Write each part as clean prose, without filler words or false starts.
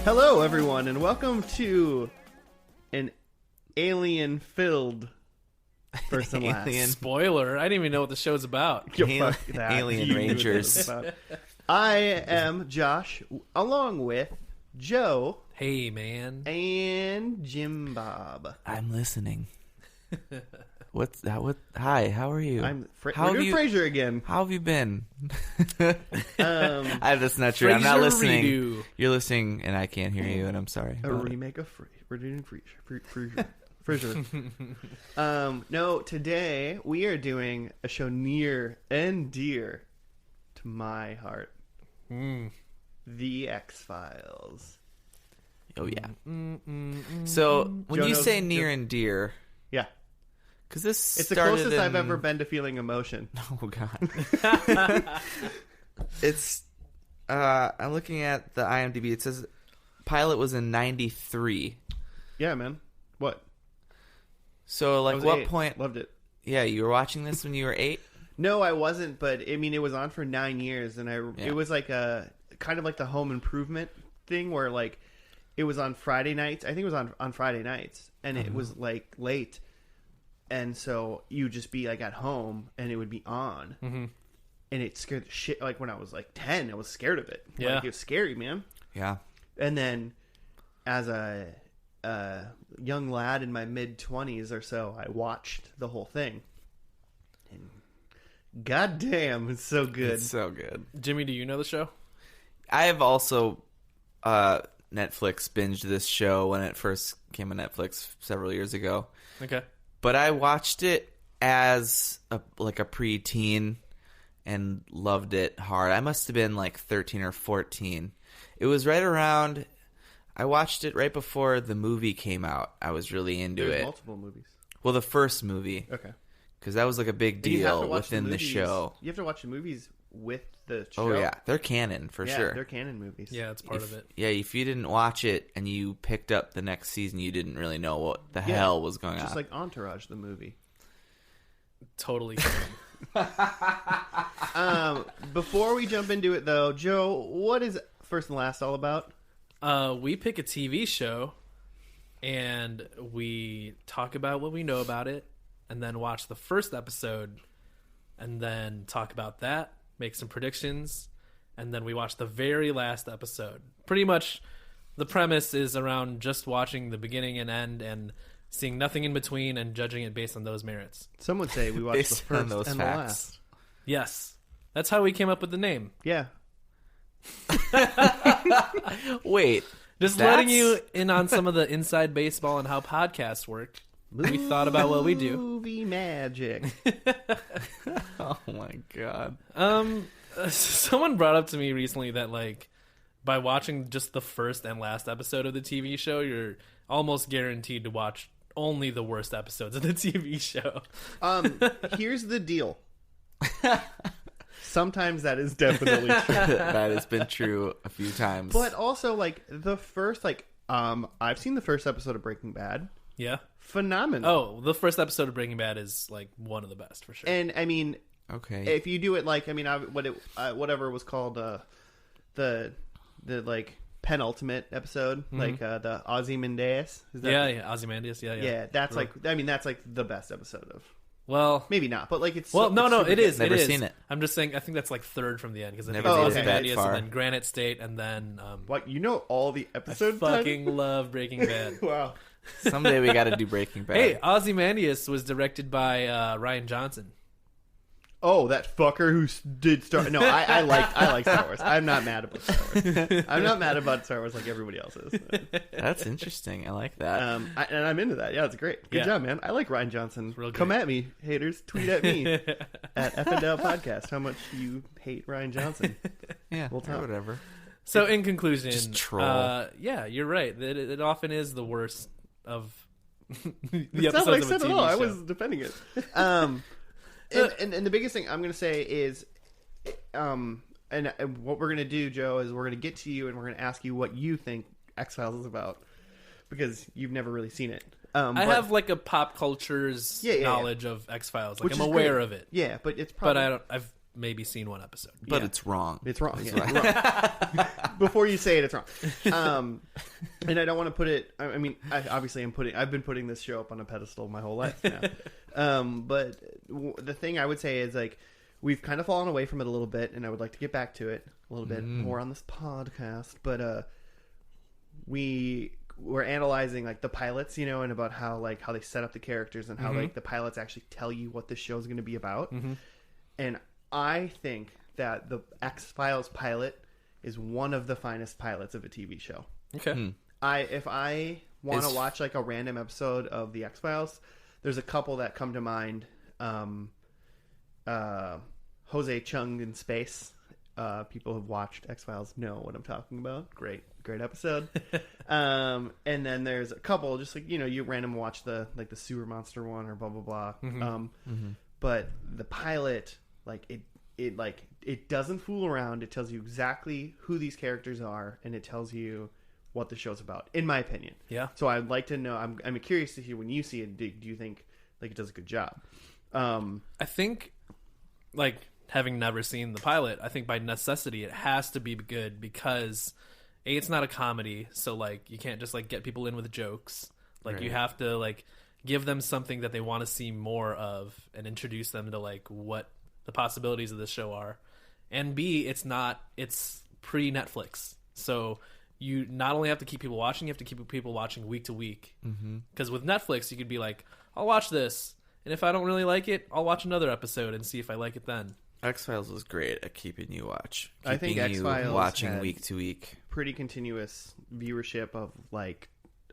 Hello, everyone, and welcome to an alien-filled First and Last. Spoiler, I didn't even know what the show's about. Fuck that. Alien You knew what Rangers. this was about. I am Josh, along with Joe Hey, man. and Jim Bob. I'm listening. What's that? What? Hi, how are you? I'm How we're have doing you- Frasier again. How have you been? Um, That's not true. I'm not Frasier listening. redo. You're listening, and I can't hear you, and I'm sorry. a about it. remake of We're doing Frasier. Frasier. No, today we are doing a show near and dear to my heart. The X-Files. Oh yeah. So when Joe you knows- say near and dear, Yeah. because this It's the started closest I've in- ever been to feeling emotion. Oh god. It's. I'm looking at the IMDb. It says pilot was in '93. Yeah, man. What? So I like, was what 8. point? Loved it. Yeah, you were watching this when you were 8. No, I wasn't, but I mean, it was on for 9 years, and Yeah. it was like a kind of like the Home Improvement thing, where like it was on Friday nights. I think it was on Friday nights, and it was like late, and so you just be like at home, and it would be on, and it scared the shit. Like when I was like 10, I was scared of it. Yeah. Like, it was scary, man. Yeah. And then, as a young lad in my mid-20s or so, I watched the whole thing. And goddamn, it's so good. It's so good. Jimmy, do you know the show? I have also Netflix binged this show when it first came on Netflix several years ago. Okay. But I watched it as a preteen and loved it hard. I must have been like 13 or 14. It was right around... I watched it right before the movie came out. I was really into There's it. multiple movies. Well, the first movie. Okay. Because that was like a big And you have to deal watch within the movies- show. You have to watch the movies with the show. Oh, yeah. They're canon, for Yeah, sure. they're canon movies. Yeah, it's part of it. Yeah, if you didn't watch it and you picked up the next season, you didn't really know what the Yeah, hell was going Just on. like Entourage, the movie. Totally. Before we jump into it, though, Joe, what is First and Last all about? We pick a TV show, and we talk about what we know about it, and then watch the first episode, and then talk about that, make some predictions, and then we watch the very last episode. Pretty much the premise is around just watching the beginning and end and seeing nothing in between and judging it based on those merits. Some would say we watched the Based on first those and facts. the last. Yes. That's how we came up with the name. Yeah. Wait. Just That's- letting you in on some of the inside baseball and how podcasts work. We thought about what we do. Movie magic. Oh, my God. Someone brought up to me recently that, like, by watching just the first and last episode of the TV show, you're almost guaranteed to watch only the worst episodes of the TV show. Here's the deal. Sometimes that is definitely true. That has been true a few times. But also, like, the first, like, I've seen the first episode of Breaking Bad. Yeah. Phenomenal. Oh, the first episode of Breaking Bad is, like, one of the best, for sure. And, I mean, Okay. if you do it, like, I mean, whatever was called, the like, penultimate episode, like, the Ozymandias. Is that yeah, Ozymandias, yeah. Yeah, that's, like, I mean, that's, like, the best episode of... Well, Maybe not, but, like, it's... well, it's no, super it good. is. Never it is. seen it. I'm just saying, I think that's, like, third from the end, because Never made it that Ozymandias, far. and then Granite State, and then... What, you know all the I episode fucking love Breaking Bad. Wow. Someday we got to do Breaking Bad. Hey, Ozymandias was directed by Ryan Johnson. Oh, that fucker who did Star... No, I like Star Wars. I'm not mad about Star Wars. I'm not mad about Star Wars like everybody else is. That's interesting. I like that. And I'm into that. Yeah, it's great. Good Yeah. job, man. I like Ryan Johnson. Real Come great. at me, haters. Tweet at me at FNL Podcast how much you hate Ryan Johnson. Yeah, we'll or talk. whatever. So, in conclusion, Just troll. Yeah, you're right. It often is the worst of the It's not what I episodes of a said at TV all. I show. was defending it. And the biggest thing I'm going to say is, I and what we're gonna do, Joe, is we're gonna get to you and we're gonna ask you what you think X-Files is about, because you've never really seen it. I have like a pop culture's knowledge of X-Files. Like, I'm aware of it. Yeah, but it's probably... I've maybe seen one episode. But it's wrong. It's wrong. Wrong. Before you say it, it's wrong. And I don't want to put it... I mean, I've been putting this show up on a pedestal my whole life now. But the thing I would say is, like, we've kind of fallen away from it a little bit, and I would like to get back to it a little bit more on this podcast. But we're analyzing, like, the pilots, you know, and about how they set up the characters and how like the pilots actually tell you what the show is going to be about. And I think that the X-Files pilot is one of the finest pilots of a TV show. Okay. If I want to watch like a random episode of the X-Files, there's a couple that come to mind. Jose Chung in Space. People who've watched X-Files know what I'm talking about. Great episode. And then there's a couple, just like, you know, you random watch the sewer monster one or blah blah blah. But the pilot, like, it doesn't fool around. It tells you exactly who these characters are, and it tells you what the show's about, in my opinion. Yeah. So I'd like to know. I'm curious to hear, when you see it, do you think like it does a good job? I think, like, having never seen the pilot, I think by necessity it has to be good, because it's not a comedy, so like you can't just like get people in with jokes. Like, you have to like give them something that they want to see more of and introduce them to like what the possibilities of this show are. And B, it's pre-Netflix, so you not only have to keep people watching, you have to keep people watching week to week. Because with Netflix, you could be like, I'll watch this, and if I don't really like it, I'll watch another episode and see if I like it then. X-Files was great at keeping you I think X-Files watching week to week. Pretty continuous viewership of like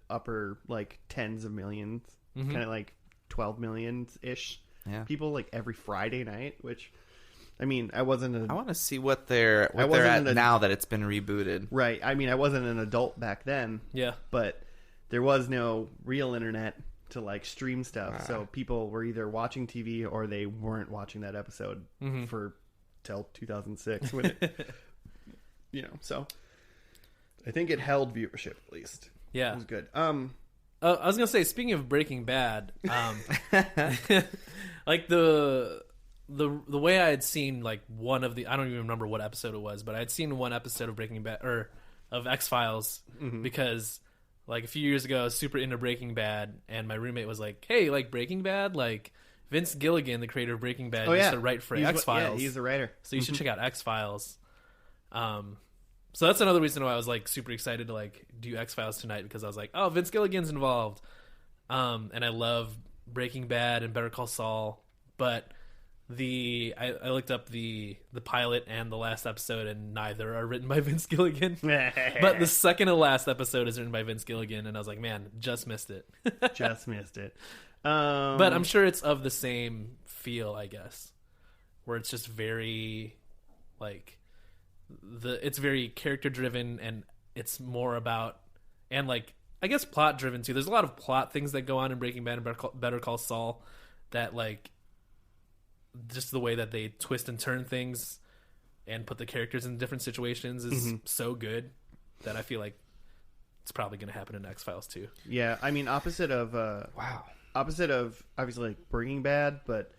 upper like tens of millions, kind of like 12 million ish. Yeah. People like every Friday night, which, I mean, I want to see what they're at now that it's been rebooted. Right. I mean, I wasn't an adult back then. Yeah. But there was no real internet to like stream stuff, so people were either watching TV or they weren't watching that episode for till 2006 when it, you know. So I think it held viewership, at least. Yeah, it was good. I was gonna say, speaking of Breaking Bad, like the way I had seen like one of the, I don't even remember what episode it was, but I had seen one episode of Breaking Bad or of X-Files because, like, a few years ago, I was super into Breaking Bad, and my roommate was like, hey, like, Breaking Bad? Like, Vince Gilligan, the creator of Breaking Bad, used to write for X-Files. Yeah, he's the writer. So you should check out X-Files. So that's another reason why I was, like, super excited to, like, do X-Files tonight, because I was like, oh, Vince Gilligan's involved. And I love Breaking Bad and Better Call Saul. But I looked up the pilot and the last episode, and neither are written by Vince Gilligan. But the second to last episode is written by Vince Gilligan, and I was like, man, just missed it. Just missed it. But I'm sure it's of the same feel, I guess, where it's just very, like, it's very character driven, and it's more about, and like, I guess plot driven too. There's a lot of plot things that go on in Breaking Bad and Better Call Saul that, like, just the way that they twist and turn things and put the characters in different situations is so good that I feel like it's probably going to happen in X-Files too. Yeah, I mean, opposite of obviously like Breaking Bad, but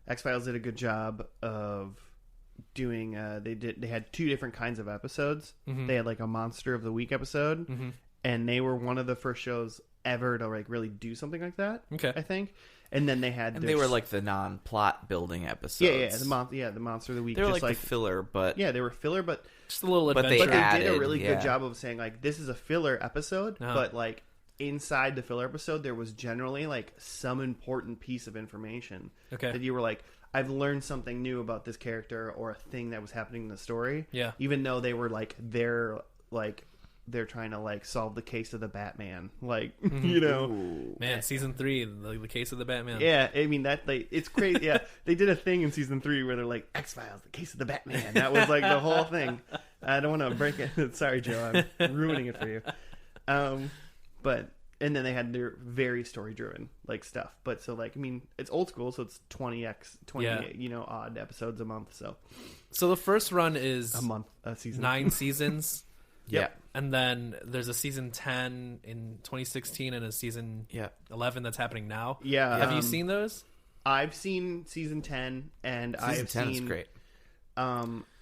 X-Files did a good job of doing. They had two different kinds of episodes. They had like a Monster of the Week episode, and they were one of the first shows ever to like really do something like that. Okay, I think. And then they had, they were like the non-plot building episodes. The Monster of the Week. They were like the filler, but they were filler, but just a little adventure. But they did a really good job of saying like, this is a filler episode, but like inside the filler episode, there was generally like some important piece of information that you were like, I've learned something new about this character or a thing that was happening in the story. Yeah, even though they were like they're trying to like solve the case of the Batman, like you know, man. Season 3, the case of the Batman. Yeah, I mean it's crazy. Yeah, they did a thing in season 3 where they're like, X-Files, the case of the Batman. That was like the whole thing. I don't want to break it. Sorry, Joe, I'm ruining it for you. But and then they had their very story driven like stuff. But so like I mean, it's old school, so it's 20 Yeah. odd episodes a month. So So the first run is a season. 9 seasons. Yeah. And then there's a season 10 in 2016 and a season Yeah. 11 that's happening now. Yeah, Have you seen those? I've seen season 10, and I Season have 10 seen is great.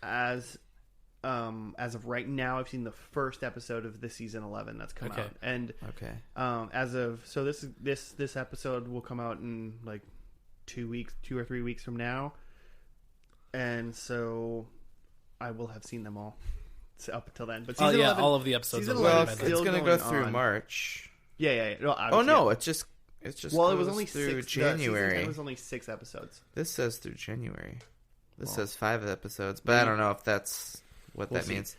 As of right now, I've seen the first episode of the season 11 that's come Okay. out, and Okay. as of so this episode will come out in like 2 or 3 weeks from now, and so I will have seen them all up until then. But season 11, all of the episodes. season are Well, already it's by then. still going to go going through on. March. yeah. No, Oh obviously, no, yeah. it's just Well, it goes was only through 6 season January. 10 was only 6 episodes. This says through January. This Well, says 5 episodes, but I don't know if that's what We'll that see. means.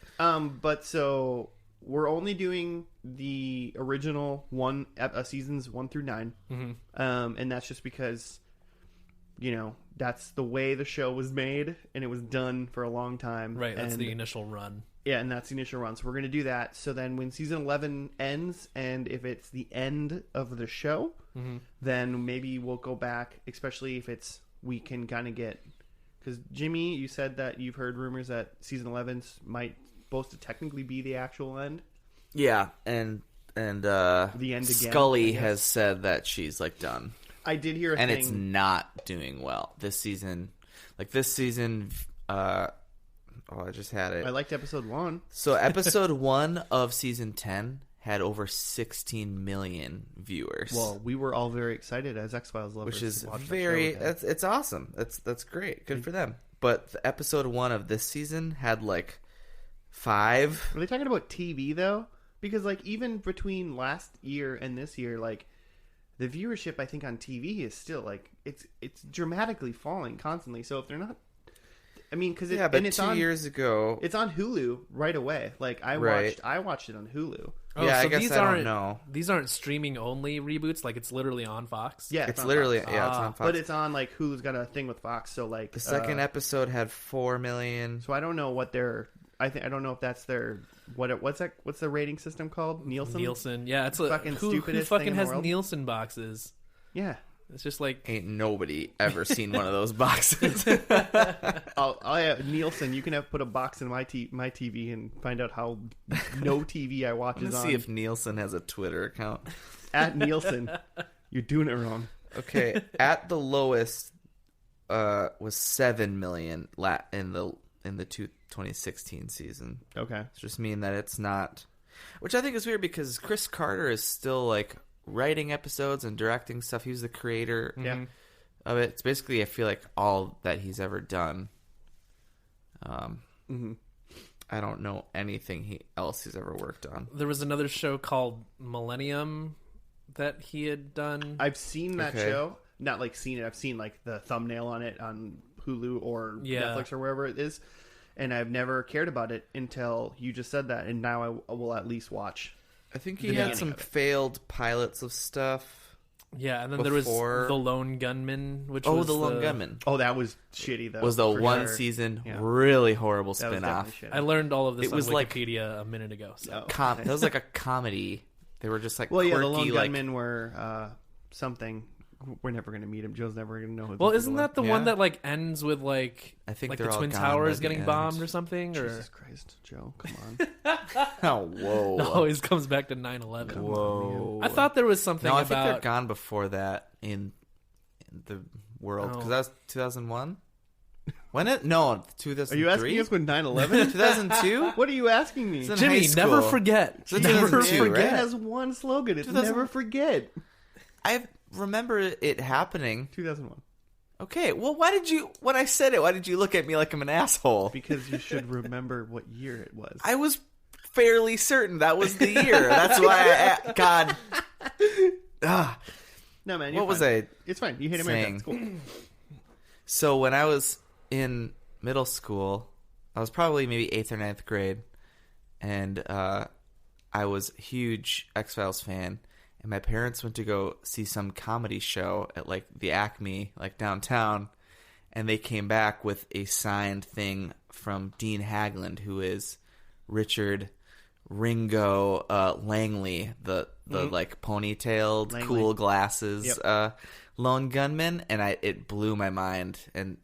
But so we're only doing the original seasons 1 through 9. Mhm. And that's just because, that's the way the show was made, and it was done for a long time. Right, that's and, the initial run. Yeah, and that's the initial run. So we're going to do that. So then when season 11 ends, and if it's the end of the show, Mhm. then maybe we'll go back, especially if we can kind of get... Because, Jimmy, you said that you've heard rumors that season 11 might supposed to technically be the actual end. Yeah, and The end again, Scully I guess. has said that she's like done, I did hear a and thing... it's not doing well this season. Like this season, I just had it. I liked episode 1. So episode 1 of season 10 had over 16 million viewers. Well, we were all very excited as X-Files lovers. which is to watch that very show again. it's awesome. That's great. Good for them. But the episode 1 of this season had like 5. Are they talking about TV though? Because like even between last year and this year, like the viewership I think on TV is still like it's dramatically falling constantly. So if they're not, I mean, because Yeah, but it's 2 on years ago. it's on Hulu right away. Like I Right. watched it on Hulu. Yeah, I guess these I don't aren't know. These aren't streaming only reboots. Like it's literally on Fox. Yeah, It's on literally Fox. it's on Fox. But it's on like Hulu's got a thing with Fox. So like The second episode had 4 million. So I don't know what their I don't know if that's their what's the rating system called? Nielsen. Yeah, it's a Fucking who stupidest fucking thing in the has world. Nielsen boxes. Yeah. It's just like Ain't nobody ever seen one of those boxes. Nielsen, you can put a box in my TV and find out how no TV I watch is Let's on. see if Nielsen has a Twitter account. At Nielsen. You're doing it wrong. Okay, at the lowest was 7 million in the 2016 season. Okay. It's just mean that it's not, which I think is weird because Chris Carter is still like writing episodes and directing stuff. He was the creator Yeah. of it. It's basically I feel like all that he's ever done. I don't know anything else he's ever worked on. there was another show called Millennium that he had done. I've seen that Okay. show. Not like seen it. I've seen like the thumbnail on it on Hulu or Yeah. Netflix or wherever it is. And I've never cared about it until you just said that. And now I will at least watch. I think The he had beginning some of it. failed pilots of stuff. Yeah, and then there was Before- The Lone Gunman, which Oh, was the Lone Gunman Oh, that was shitty though. was the for one sure. season Yeah. really horrible That was spin-off. definitely shitty. I learned all of this It on was like- Wikipedia a minute ago. So. Oh. That was like a comedy. They were just like Well, yeah, the quirky, Lone like Gunmen were something. We're never going to meet him. Joe's never going to know who. Well, these isn't people that the Yeah. one that like ends with like I think like they're the all Twin gone Towers by the getting end. bombed or something? are? Or Jesus Christ, Joe, come on. Oh, whoa. it always comes back to 9/11. Whoa. I thought there was something No, I think they're about gone before that in the world because Oh. that was 2001. When it? No, 2003. Are you asking us when 9/11? 2002? What are you asking me? It's in Jimmy. high Never school. forget. It's in Never 2002, It right? has one slogan. It's 2000 never forget. I remember it happening. 2001. Okay, well, when I said it, why did you look at me like I'm an asshole? Because you should remember what year it was. I was fairly certain that was the year. That's why God. No, man. You're What was fine. I It's fine. You hate America. saying? It's cool. So when I was in middle school, I was probably maybe 8th or 9th grade, and I was a huge X-Files fan, and my parents went to go see some comedy show at like the Acme, like downtown, and they came back with a signed thing from Dean Haglund, who is Richard Ringo Langley, the like ponytailed, Langley. cool glasses Yep. lone gunman, and it blew my mind. And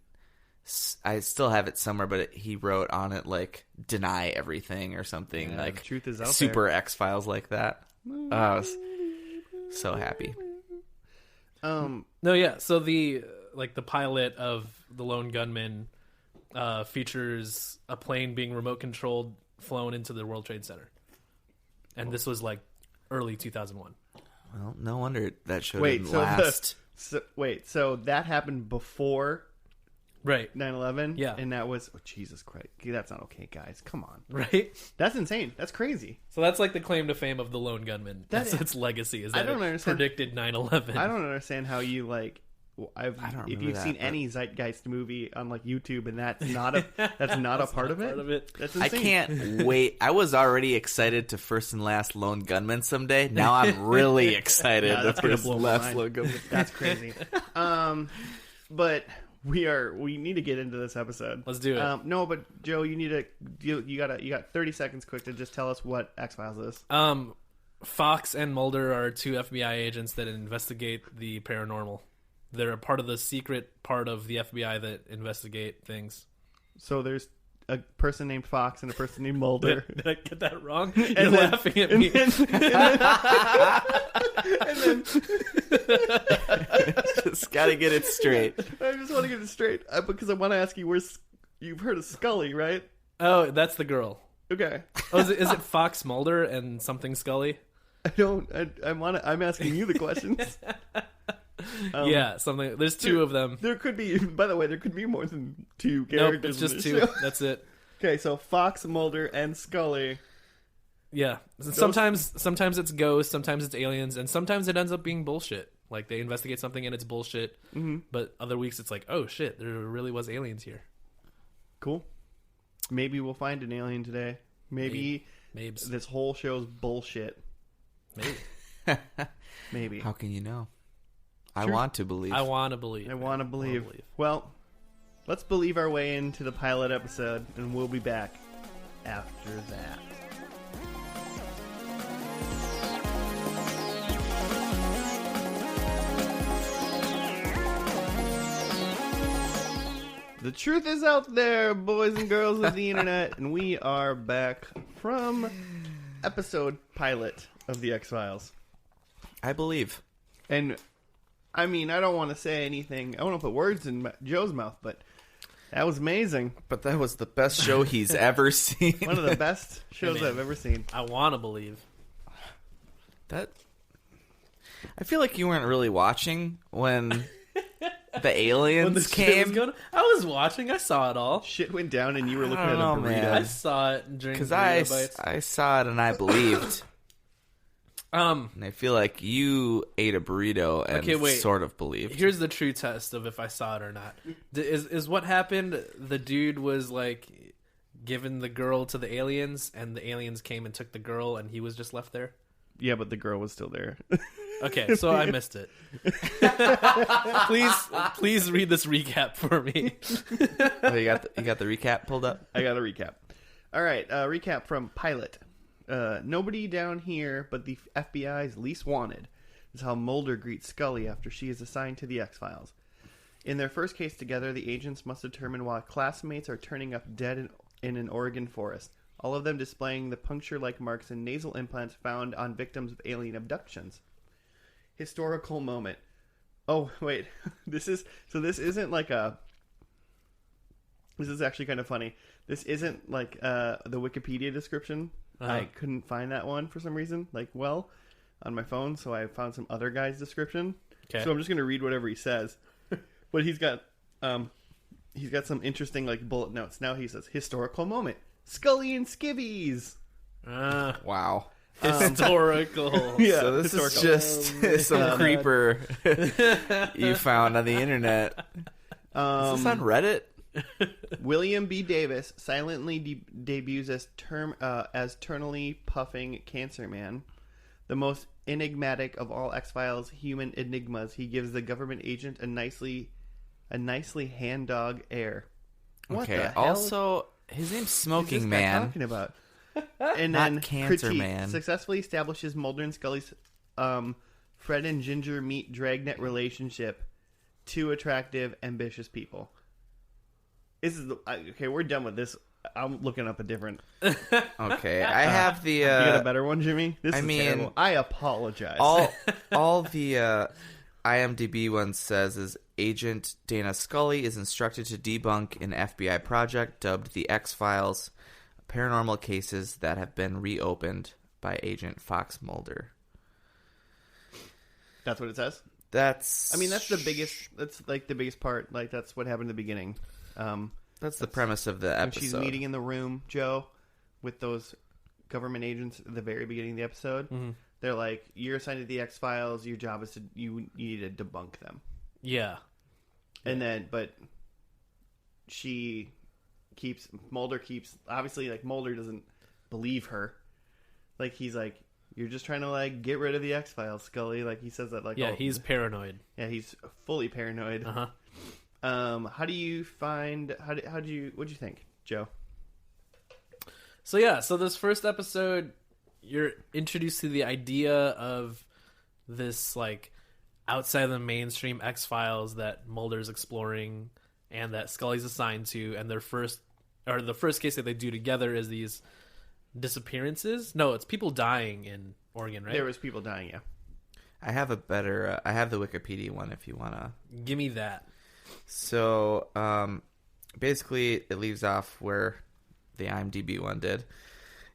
I still have it somewhere, but he wrote on it like "deny everything" or something, Yeah, like the truth is out super X-Files like that. I was so happy. No, yeah. So the pilot of The Lone Gunman features a plane being remote controlled, flown into the World Trade Center, and this was like early 2001. Well, no wonder that show Wait, didn't so last. so that happened before Right. 9/11? Yeah. And that was, oh, Jesus Christ. That's not okay, guys. Come on. Right. That's insane. That's crazy. So that's like the claim to fame of The Lone Gunman. That's That- its legacy. Is I that don't it understand. predicted 9/11? I don't understand how you, like, I don't if remember you've that, seen but- any Zeitgeist movie on, like, YouTube and that's not a part of it. That's I insane. can't wait. I was already excited to First and Last Lone Gunman someday. Now I'm really excited Yeah, to that's gonna First blow and my Last mind. Lone Gunman. That's crazy. But we need to get into this episode. Let's do it. No, but Joe, you got 30 seconds quick to just tell us what X-Files is. Fox and Mulder are two FBI agents that investigate the paranormal. They're a part of the secret part of the FBI that investigate things. So there's a person named Fox and a person named Mulder. Did I get that wrong? And You're then- laughing at and me. then Just gotta get it straight. I just want to get it straight because I want to ask you you've heard of Scully, right? Oh, that's the girl. Okay. Oh, is it Fox Mulder and something Scully? I'm asking you the questions. Yeah, something. There's two of them. There could be, by the way, there could be more than two Nope, characters. it's in just this two. show. That's it. Okay, so Fox, Mulder, and Scully. Yeah. Sometimes it's ghosts, sometimes it's aliens, and sometimes it ends up being bullshit. Like they investigate something and it's bullshit. Mm-hmm. But other weeks it's like, oh shit, there really was aliens here. Cool. Maybe we'll find an alien today. Maybe Mabes. this whole show's bullshit. Maybe. Maybe. How can you know? I Sure. want to believe. I want to believe. I want to believe. Well, let's believe our way into the pilot episode, and we'll be back after that. The truth is out there, boys and girls of the internet, and we are back from episode pilot of the X-Files. I believe. And I mean, I don't want to say anything. I don't want to put words in Joe's mouth, but that was amazing. But that was the best show he's ever seen. One of the best shows man. I've ever seen. I want to believe. That. I feel like you weren't really watching when the aliens When the shit came. was going, I was watching. I saw it all. Shit went down, and you were looking I at a don't know, burrito. man. I saw it during Because burrito bites. I saw it and I believed. Um, And I feel like you ate a burrito and Okay, wait. sort of believed. here's the true test of if I saw it or not. Is what happened? The dude was like giving the girl to the aliens, and the aliens came and took the girl, and he was just left there. Yeah, but the girl was still there. Okay, so I missed it. Please read this recap for me. Oh, you got the recap pulled up? I got a recap. All right, recap from Pilot. Nobody down here but the FBI's least wanted is how Mulder greets Scully after she is assigned to the X-Files. In their first case together, the agents must determine why classmates are turning up dead in an Oregon forest, all of them displaying the puncture-like marks and nasal implants found on victims of alien abductions. Historical moment. Oh, wait. This isn't like a... This is actually kind of funny. This isn't like the Wikipedia description. Uh-huh. I couldn't find that one for some reason, on my phone, so I found some other guy's description. Okay. So I'm just going to read whatever he says. But he's got some interesting bullet notes. Now he says, historical moment. Scully and Skivvies. Wow. Historical. Yeah, So this historical. is just some creeper you found on the internet. Is this on Reddit? William B. Davis silently debuts as eternally puffing Cancer Man. The most enigmatic of all X-Files human enigmas, he gives the government agent a nicely hand dog air. What Okay. the hell Also, his name's is Smoking this guy Man. talking about? And Not then Cancer critique Man. successfully establishes Mulder and Scully's Fred and Ginger meet dragnet relationship. Two attractive, ambitious people. This is okay. We're done with this. I'm looking up a different. Okay, I have the. You got a better one, Jimmy? This is mean, terrible. I apologize. All the IMDb one says is Agent Dana Scully is instructed to debunk an FBI project dubbed the X-Files, paranormal cases that have been reopened by Agent Fox Mulder. That's what it says. That's. I mean, that's the biggest. That's like the biggest part. Like that's what happened in the beginning. That's the premise of the When episode. she's meeting in the room, Joe, with those government agents at the very beginning of the episode. Mm-hmm. They're like, "You're assigned to the X Files. Your job is to you need to debunk them." Yeah. And then, but Mulder keeps obviously like Mulder doesn't believe her. Like he's like, "You're just trying to like get rid of the X Files, Scully." Like he says that like, Yeah, oh, he's paranoid. yeah, he's fully paranoid. Uh-huh. How do you find? What'd you think, Joe? So this first episode, you're introduced to the idea of this like outside of the mainstream X-Files that Mulder's exploring and that Scully's assigned to, and the first case that they do together is these disappearances. No, it's people dying in Oregon, right? There was people dying. Yeah. I have a better. I have the Wikipedia one if you wanna. Give me that. So, basically, it leaves off where the IMDb one did.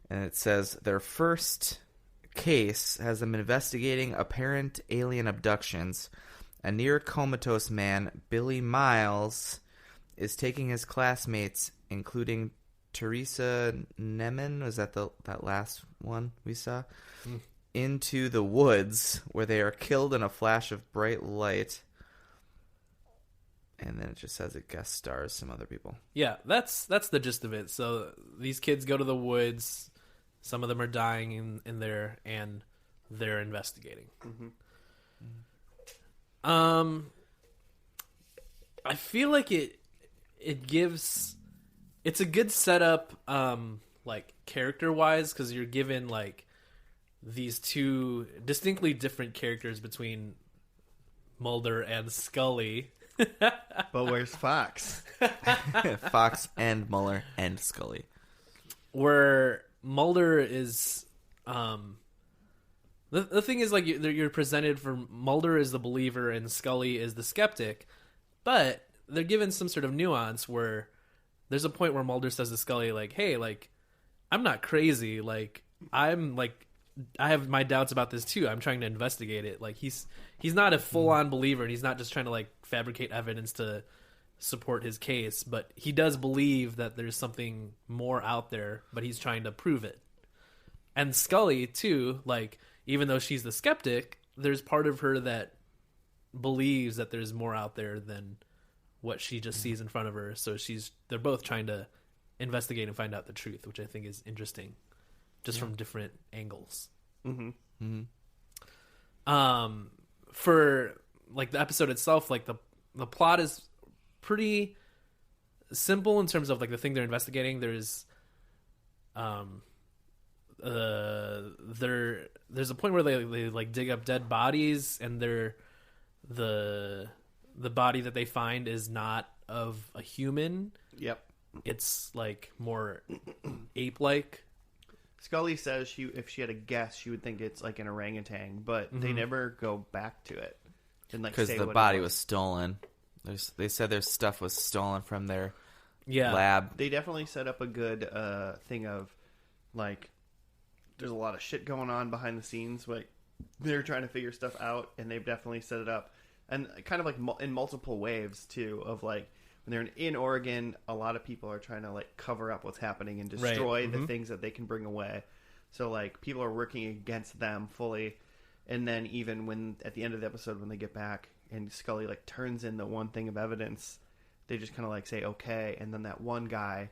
And it says, their first case has them investigating apparent alien abductions. A near comatose man, Billy Miles, is taking his classmates, including Teresa Nemen, was that that last one we saw? Into the woods, where they are killed in a flash of bright light. And then it just says it guest stars some other people. Yeah, that's the gist of it. So these kids go to the woods. Some of them are dying in there, and they're investigating. Mm-hmm. I feel like it's a good setup, like character wise, because you're given like these two distinctly different characters between Mulder and Scully. But where's Fox? Fox and Mueller and Scully. Where Mulder is, the thing is like you're presented for Mulder is the believer and Scully is the skeptic, but they're given some sort of nuance where there's a point where Mulder says to Scully like, "Hey, like I'm not crazy. Like I'm like I have my doubts about this too. I'm trying to investigate it." Like he's not a full-on believer, and he's not just trying to like fabricate evidence to support his case, but he does believe that there's something more out there, but he's trying to prove it. And Scully too, like even though she's the skeptic, there's part of her that believes that there's more out there than what she just sees in front of her. So they're both trying to investigate and find out the truth, which I think is interesting, just from different angles. Mm-hmm. Mm-hmm. For like the episode itself, like the plot is pretty simple in terms of like the thing they're investigating. There's there's a point where they like dig up dead bodies, and the body that they find is not of a human. Yep. It's like more ape-like. Scully says if she had a guess, she would think it's like an orangutan, but they never go back to it. Because the body was stolen. They said their stuff was stolen from their lab. They definitely set up a good thing of like there's a lot of shit going on behind the scenes. Like they're trying to figure stuff out, and they've definitely set it up, and kind of like in multiple waves too. Of like when they're in Oregon, a lot of people are trying to like cover up what's happening and destroy the things that they can bring away. So like people are working against them fully, and then even when at the end of the episode when they get back and Scully like turns in the one thing of evidence, they just kind of like say okay, and then that one guy,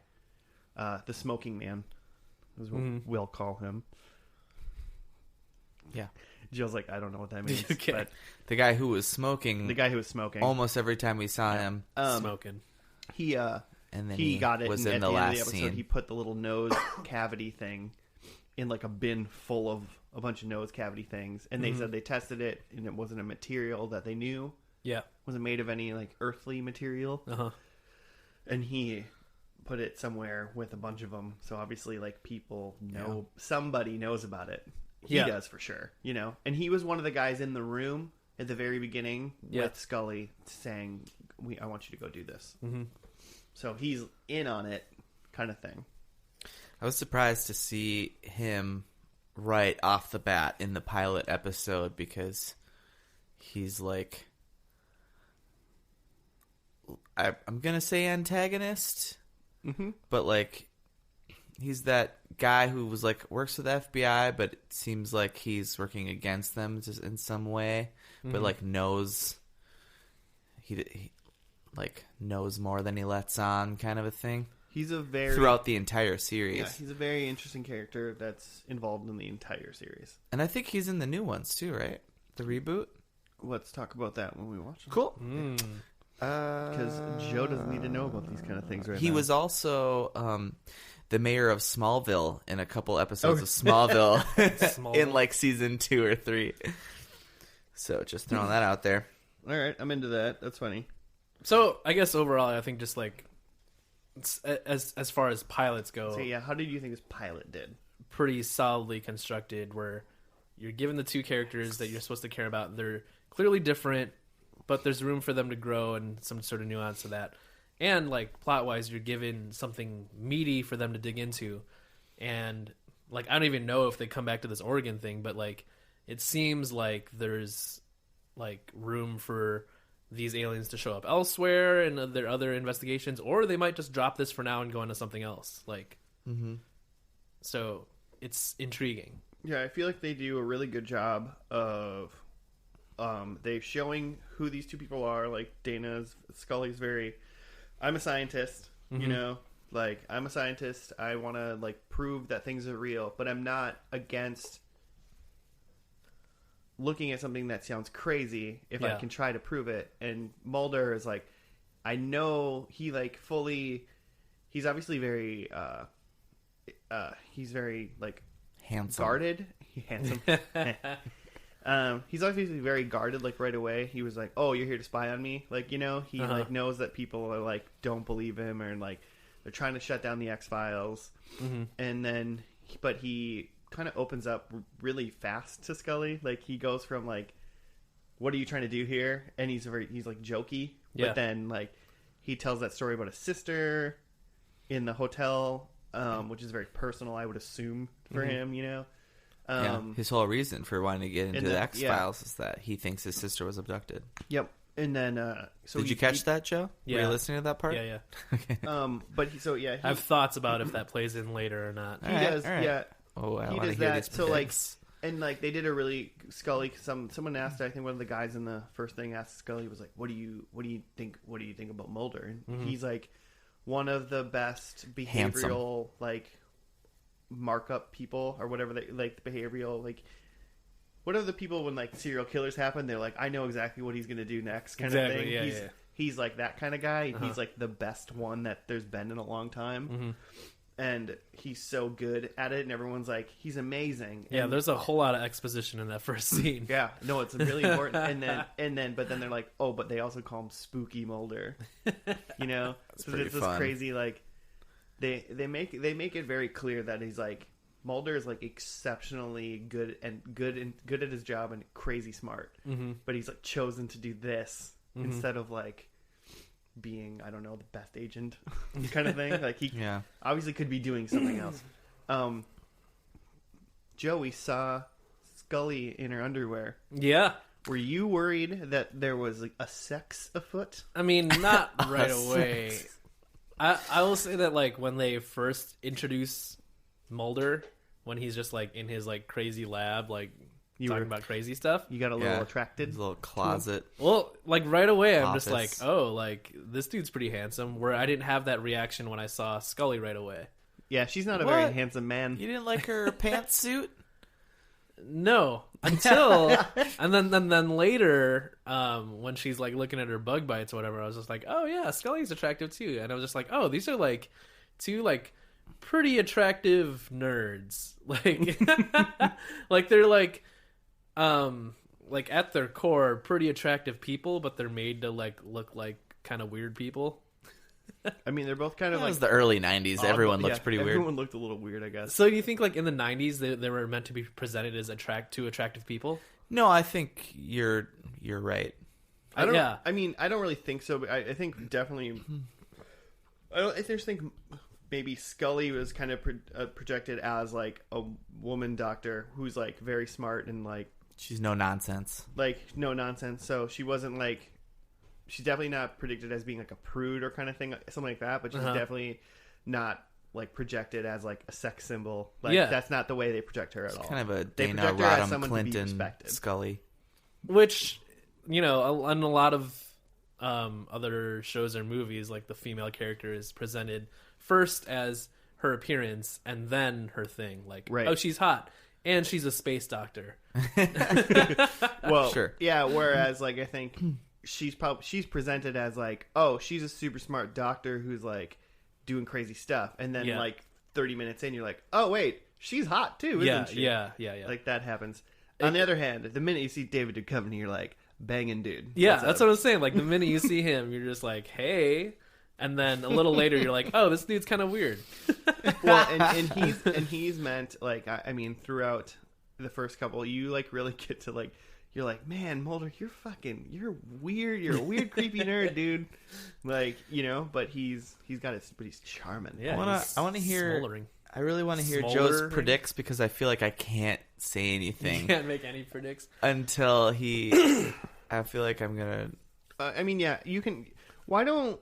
the smoking man, is what we'll call him. Yeah. Jill's like, I don't know what that means. Okay. But The guy who was smoking the guy who was smoking. almost every time we saw him. Smoking. He and then he got it was and in at the the end of last the episode scene. he put the little nose cavity thing in like a bin full of a bunch of nose cavity things, and they said they tested it and it wasn't a material that they knew Yeah. wasn't made of any like earthly material, Uh-huh. and he put it somewhere with a bunch of them. So obviously, like, people know, somebody knows about it. He Yeah. does for sure, you know. And he was one of the guys in the room at the very beginning with Scully saying, I want you to go do this. Mm-hmm. So he's in on it, kind of thing. I was surprised to see him right off the bat in the pilot episode because he's like, I'm gonna say antagonist, but like he's that guy who was like works for the FBI, but it seems like he's working against them just in some way, but like knows he like knows more than he lets on, kind of a thing. He's a very Throughout the entire series. Yeah, he's a very interesting character that's involved in the entire series. And I think he's in the new ones too, right? The reboot? Let's talk about that when we watch it. Cool. Because Joe doesn't need to know about these kind of things right now. He was also the mayor of Smallville in a couple episodes of Smallville, Smallville. in like season 2 or 3. So just throwing that out there. All right, I'm into that. That's funny. So I guess overall, I think just like as far as pilots go, So yeah, how did you think this pilot did? pretty solidly constructed. Where you're given the two characters that you're supposed to care about. They're clearly different, but there's room for them to grow and some sort of nuance to that. And like plot wise, you're given something meaty for them to dig into. And like I don't even know if they come back to this Oregon thing, but like it seems like there's like room for these aliens to show up elsewhere in their other investigations, or they might just drop this for now and go into something else. Like, so it's intriguing. Yeah, I feel like they do a really good job of they showing who these two people are. Like Scully's very, I'm a scientist, you know, like I'm a scientist. I want to like prove that things are real, but I'm not against looking at something that sounds crazy if I can try to prove it. And Mulder is like, I know he like fully, he's obviously very, he's very like Handsome. guarded. Handsome. He's obviously very guarded. Like right away, he was like, "Oh, you're here to spy on me." Like, you know, he like knows that people are like don't believe him, or like they're trying to shut down the X-Files. And then, but he kind of opens up really fast to Scully. Like he goes from like, "What are you trying to do here?" And he's like jokey. Yeah. But then like he tells that story about his sister in the hotel, which is very personal, I would assume, for him. You know. Yeah, his whole reason for wanting to get into and the then- X-Files is that he thinks his sister was abducted. Yep. And then, so Did you catch that, Joe? Were Yeah. you listening to that part? Yeah. But he, I have thoughts about if that plays in later or not. he All right, does, all right. yeah. Oh, I He want to does hear that. these So like, predicts. and like they did a really Scully. Someone asked. I think one of the guys in the first thing asked Scully was like, "What do you think about Mulder?" And he's like, one of the best behavioral Handsome. like markup people or whatever they like behavioral like. What are the people when like serial killers happen? They're like, I know exactly what he's gonna do next, kind of Exactly, thing. yeah, He's like that kind of guy. And he's like the best one that there's been in a long time, and he's so good at it. And everyone's like, he's amazing. Yeah, And- there's a whole lot of exposition in that first scene. yeah, no, it's really important. But then they're like, oh, but they also call him Spooky Mulder. You know, so pretty it's this fun. crazy like they make it very clear that he's like Mulder is like exceptionally good at his job and crazy smart. But he's like chosen to do this instead of like being, I don't know, the best agent kind of thing. Like he Yeah. obviously could be doing something else. Joey saw Scully in her underwear. Yeah. Were you worried that there was like a sex afoot? I mean, not right away. I will say that like when they first introduce Mulder, when he's just like in his like crazy lab, like talking about crazy stuff. You got a little Yeah. attracted. His little closet. Well, like right away, I'm just like, Office. oh, like this dude's pretty handsome. Where I didn't have that reaction when I saw Scully right away. Yeah, she's not a What? very handsome man. You didn't like her pantsuit? No, until and then later, when she's like looking at her bug bites or whatever, I was just like, oh yeah, Scully's attractive too, and I was just like, oh, these are like two like pretty attractive nerds, like like they're like at their core pretty attractive people, but they're made to like look like kind of weird people. I mean, they're both kind of That like was the early 90s. odd, Everyone yeah, looks pretty weird. Everyone looked a little weird, I guess. So you think like in the 90s they were meant to be presented as two attractive people? No, I think you're right. I don't. Yeah. I mean, I don't really think so. But I think definitely. I just think maybe Scully was kind of projected as like a woman doctor who's like very smart and like She's no nonsense. no nonsense. So she wasn't like. She's definitely not predicted as being like a prude or kind of thing, something like that. But she's definitely not like projected as like a sex symbol. Like that's not the way they project her at all. Kind of a They Dana project her as Rodham someone to be Clinton respected. Scully. Which, you know, in a lot of other shows or movies, like the female character is presented first as her appearance and then her thing. Like, Right. oh, she's hot and she's a space doctor. Well, Sure. yeah. Whereas, like, I think she's presented as like, oh, she's a super smart doctor who's like doing crazy stuff, and then Yeah. like 30 minutes in, you're like, oh wait, she's hot too, isn't Yeah, she? yeah. Like that happens. On the other hand, the minute you see David Duchovny, you're like, banging dude. Yeah, What's that's up? what I'm saying. Like the minute you see him, you're just like, hey. And then a little later, you're like, oh, this dude's kind of weird. Well, and he's meant like I mean throughout the first couple, you like really get to like. You're like, man, Mulder, you're weird. You're a weird, creepy nerd, dude. Like, you know, but he's charming. Yeah, I want to hear. smoldering. I really want to hear Smolder, Joe's maybe? predicts because I feel like I can't say You anything can't make any predicts. until he. I feel like I'm gonna. I mean, yeah, you can. Why don't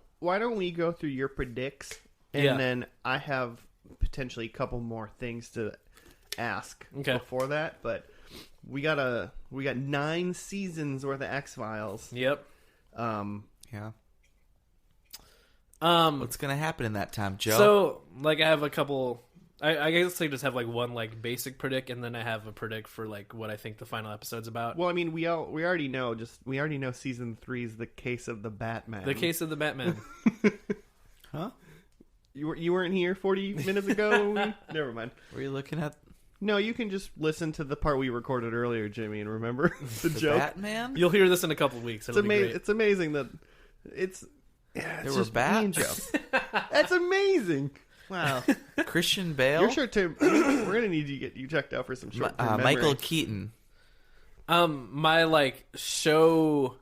we go through your predicts, and Yeah. then I have potentially a couple more things to ask Okay. before that. But we got 9 seasons worth of X-Files. Yep. Yeah. What's gonna happen in that time, Joe? So, like, I have a couple. I guess I just have like one like basic predict, and then I have a predict for like what I think the final episode's about. Well, I mean, we already know season 3 is the case of the Batman. The case of the Batman. Huh? You weren't here 40 minutes ago. Never mind. Were you looking at No, you can just listen to the part we recorded earlier, Jimmy, and remember the the joke. Batman? You'll hear this in a couple of weeks. It's It'll be amazing. great. It's amazing that it's. Yeah, it's There were just me and bats? Joe. That's amazing. Wow. Christian Bale? You're sure to. We're gonna need you to get you checked out for some short term memory. Michael Keaton. My like show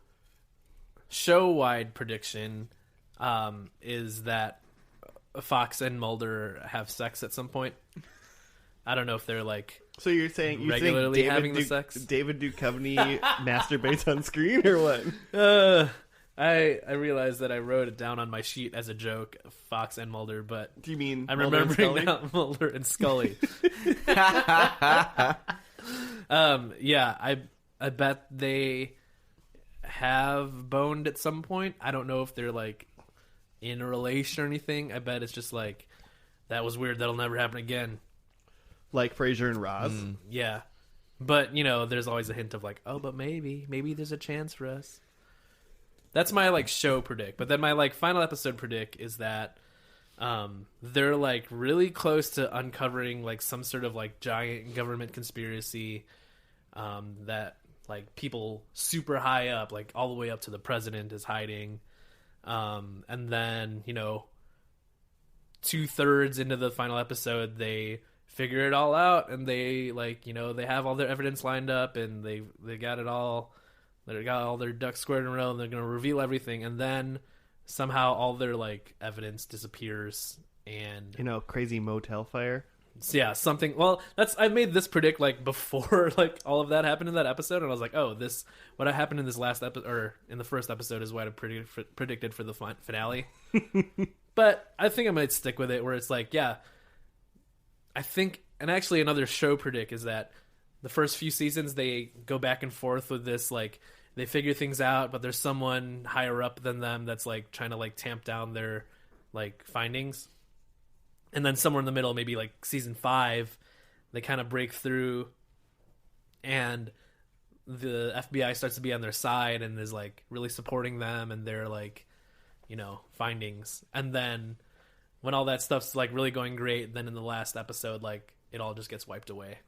wide prediction is that Fox and Mulder have sex at some point. I don't know if they're like So you're saying you regularly think having the sex? David Duchovny masturbates on screen or what? I realized that I wrote it down on my sheet as a joke, Fox and Mulder, but Do you mean I'm Mulder and remembering Scully? now Mulder and Scully. Yeah, I bet they have boned at some point. I don't know if they're like in a relation or anything. I bet it's just like that was weird. That'll never happen again. Like Frasier and Roz. Yeah, but you know, there's always a hint of like, oh, but maybe there's a chance for us. That's my like show predict. But then my like final episode predict is that they're like really close to uncovering like some sort of like giant government conspiracy that like people super high up, like all the way up to the president, is hiding. And then, you know, 2/3 into the final episode, they figure it all out, and they like, you know, they have all their evidence lined up, and they got it all. They got all their ducks squared in a row, and they're going to reveal everything, and then somehow all their like evidence disappears, and You know, crazy motel fire. so, yeah, something. Well, I made this predict like before like all of that happened in that episode, and I was like, oh, this what happened in this last episode or in the first episode is what I predicted for the finale. But I think I might stick with it, where it's like, yeah, I think, and actually another show predict is that the first few seasons they go back and forth with this, like they figure things out, but there's someone higher up than them that's like trying to like tamp down their like findings. And then somewhere in the middle, maybe like season 5, they kind of break through and the FBI starts to be on their side and is like really supporting them and their like, you know, findings. And then when all that stuff's like really going great, then in the last episode, like it all just gets wiped away,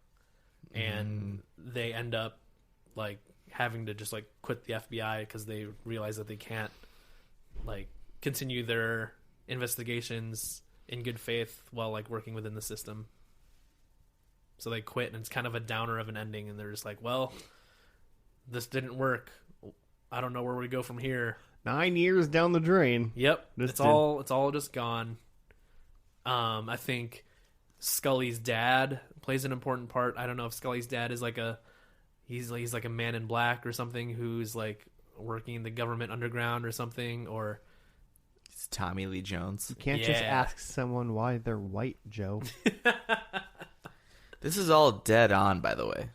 and they end up like having to just like quit the FBI because they realize that they can't like continue their investigations in good faith while like working within the system. So they quit, and it's kind of a downer of an ending, and they're just like, well, this didn't work. I don't know where we go from here. 9 years down the drain. Yep. It's all just gone. I think Scully's dad plays an important part. I don't know if Scully's dad is like he's like a man in black or something who's like working in the government underground or something, or It's Tommy Lee Jones. You can't just ask someone why they're white, Joe. This is all dead on, by the way.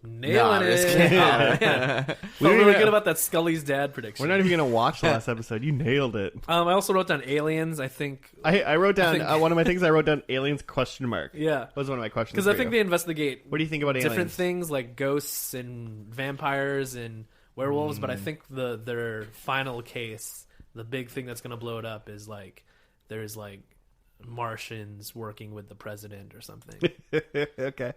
Nailing just it. kidding. Oh, man. Felt really good about that Scully's dad prediction. We're not even going to watch the last episode. You nailed it. I also wrote down aliens. I think I wrote down one of my things. I wrote down aliens ? Yeah, was one of my questions. Because I think they investigate. What do you think about aliens? Different things like ghosts and vampires and werewolves, but I think their final case, the big thing that's going to blow it up, is like there's like Martians working with the president or something. Okay.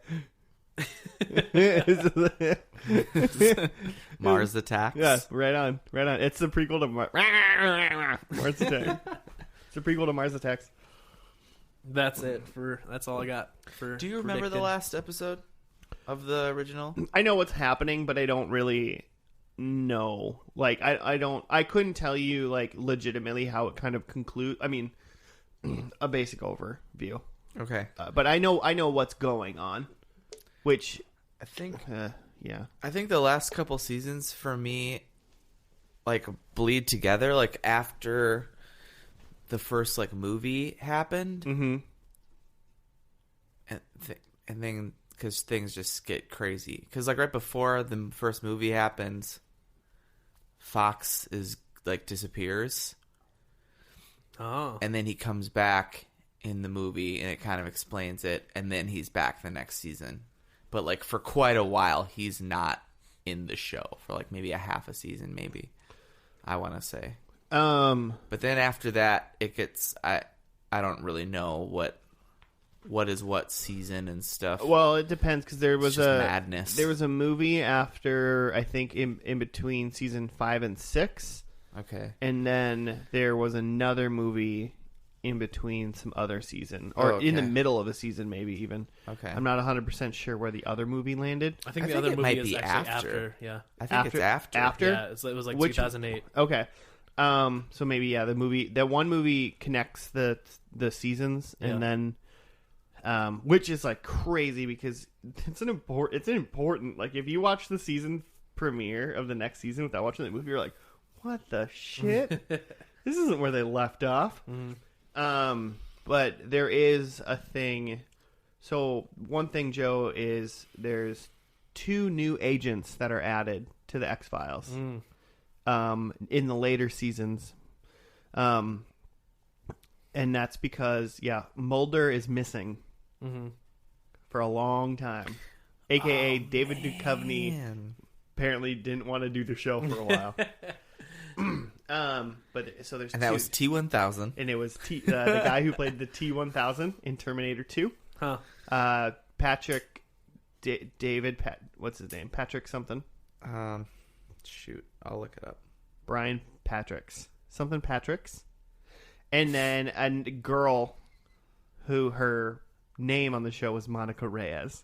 Mars Attacks. Yeah, right on. It's the prequel to Mars Attacks. It's the prequel to Mars Attacks. That's it. That's all I got. Do you remember the last episode of the original? I know what's happening, but I don't really know. Like, I couldn't tell you like legitimately how it kind of concludes. I mean, a basic overview. Okay. But I know what's going on, which I think yeah. I think the last couple seasons for me like bleed together, like after the first like movie happened. Mm-hmm. And then because things just get crazy, because like right before the first movie happens, Fox is like disappears. Oh. And then he comes back in the movie and it kind of explains it, and then he's back the next season. But like for quite a while he's not in the show for like maybe a half a season, maybe, I want to say. But then after that it gets I don't really know what is what season and stuff. Well, it depends, because there was madness. There was a movie after, I think in between season 5 and 6. Okay. And then there was another movie in between some other season, or in the middle of a season, maybe even. Okay. I'm not 100% sure where the other movie landed. I think the think other it movie might is be actually after. after. Yeah. I think it's after. After? Yeah, it was like Which- 2008. Okay. So maybe that one movie connects the seasons, and then which is like crazy, because it's an important like, if you watch the season premiere of the next season without watching the movie, you're like, what the shit? This isn't where they left off. Mm-hmm. But there is a thing. So one thing, Joe, is there's 2 new agents that are added to the X-Files. In the later seasons. And that's because, Mulder is missing for a long time. AKA David Duchovny apparently didn't want to do the show for a while. But so there's And that 2, was T-1000. and it was the guy who played the T-1000 in Terminator 2. Huh. Patrick what's his name? Patrick something. Shoot, I'll look it up. Brian Patricks. Something Patricks. And then a girl who her name on the show was Monica Reyes.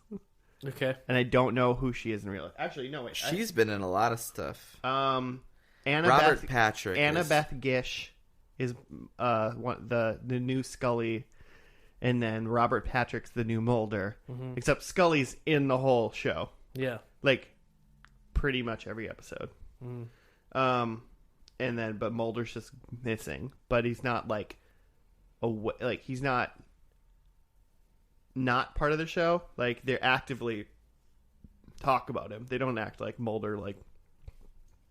Okay. And I don't know who she is in real life. Actually, no, wait. She's been in a lot of stuff. Annabeth Patrick. Annabeth Gish is the new Scully, and then Robert Patrick's the new Mulder. Except Scully's in the whole show. Yeah. Like, pretty much every episode. And then, but Mulder's just missing. But he's not like he's not part of the show. Like, they actively talk about him. They don't act like Mulder like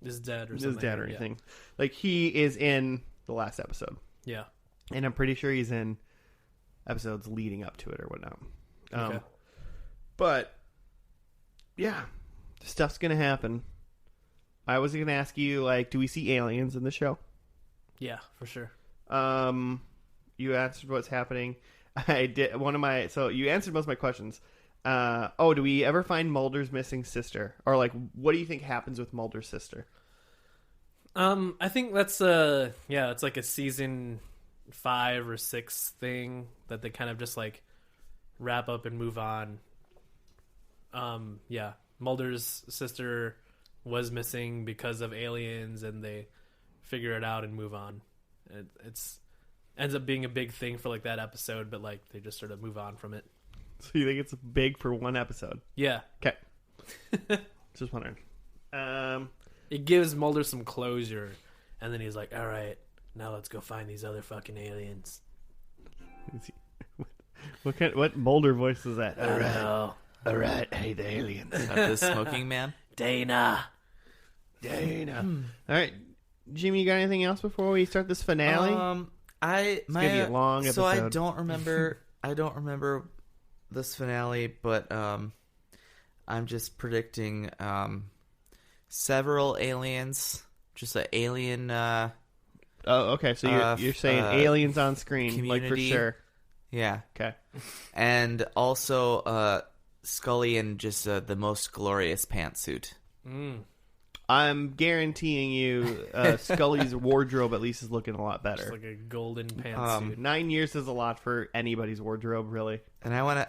Is dead or something. is dead or anything. Like, he is in the last episode. Yeah. And I'm pretty sure he's in episodes leading up to it or whatnot. Okay. But yeah, stuff's gonna happen. I was gonna ask you, like, do we see aliens in the show? Yeah, for sure. You answered what's happening. I did so you answered most of my questions. Do we ever find Mulder's missing sister, or like, what do you think happens with Mulder's sister? I think that's it's like a season 5 or 6 thing that they kind of just like wrap up and move on. Mulder's sister was missing because of aliens, and they figure it out and move on. It's ends up being a big thing for like that episode, but like they just sort of move on from it. So you think it's big for one episode? Yeah. Okay. Just wondering. It gives Mulder some closure, and then he's like, all right, now let's go find these other fucking aliens. What Mulder voice is that? I don't know. All right, hey, the aliens. The smoking man. Dana. All right, Jimmy, you got anything else before we start this finale? It's gonna be a long so I episode. don't remember. I don't remember this finale, but I'm just predicting several aliens. Just an alien. Okay. So you're saying aliens on screen, community. like for sure. Yeah, Okay. and also Scully in just the most glorious pantsuit. I'm guaranteeing you, Scully's wardrobe at least is looking a lot better. Just like a golden pantsuit. 9 years is a lot for anybody's wardrobe, really. And I want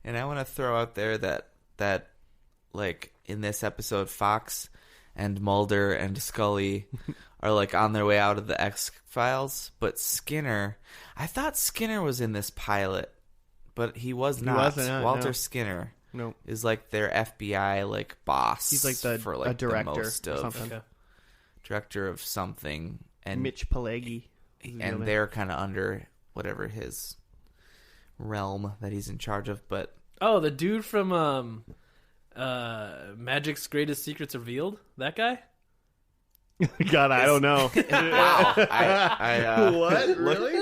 to throw out there that like in this episode, Fox and Mulder and Scully are like on their way out of the X-Files, but Skinner, I thought Skinner was in this pilot, but he was not. Walter no. Skinner No, is like their FBI like boss. he's like for a like director the most or of something. Okay. director of something, and Mitch Pileggi. and they're kind of under whatever his realm that he's in charge of, but. Oh, the dude from Magic's Greatest Secrets Revealed? That guy? God, I don't know. Wow. I What? Really?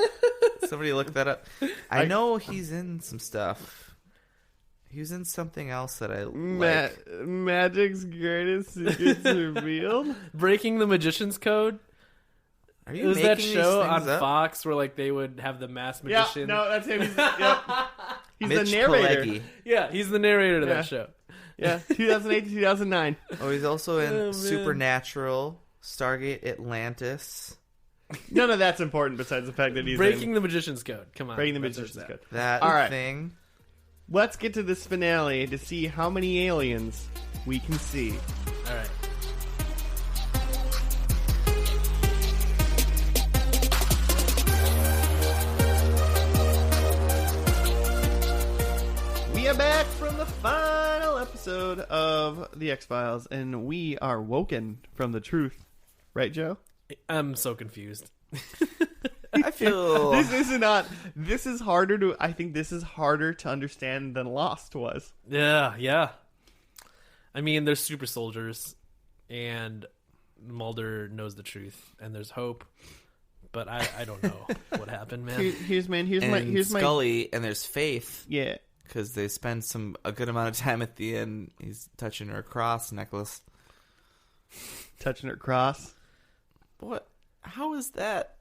Somebody look that up. I know he's in some stuff. He was in something else that I like. Magic's Greatest Secrets Revealed? Breaking the Magician's Code? Are It you was making that these show things on up? Fox where like they would have the masked Yeah, magician. no, that's him. He's Mitch the narrator. Pileggi. Yeah, he's the narrator to Yeah. that show. Yeah, 2008 to 2009. Oh, he's also in Oh, man. Supernatural, Stargate Atlantis. None of that's important besides the fact that he's Breaking in the Magician's Code. Come on. Breaking the That's Magician's Code. That All right. thing. Let's get to this finale to see how many aliens we can see. All right. We are back from the final episode of The X-Files, and we are woken from the truth. Right, Joe? I'm so confused. I feel This is harder to... I think this is harder to understand than Lost was. Yeah. I mean, there's super soldiers, and Mulder knows the truth, and there's hope, but I don't know what happened, man. Here's my... Scully, and there's Faith. Yeah. Because they spend a good amount of time at the end. He's touching her cross necklace. Touching her cross. What? How is that?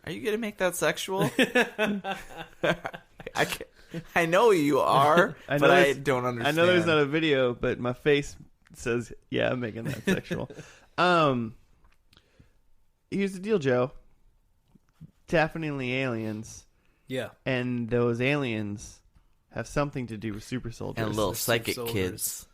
Are you gonna make that sexual? I know you are, but I don't understand. I know there's not a video, but my face says, "Yeah, I'm making that sexual." Here's the deal, Joe. Definitely aliens, Yeah. and those aliens have something to do with super soldiers and little There's psychic soldiers. kids.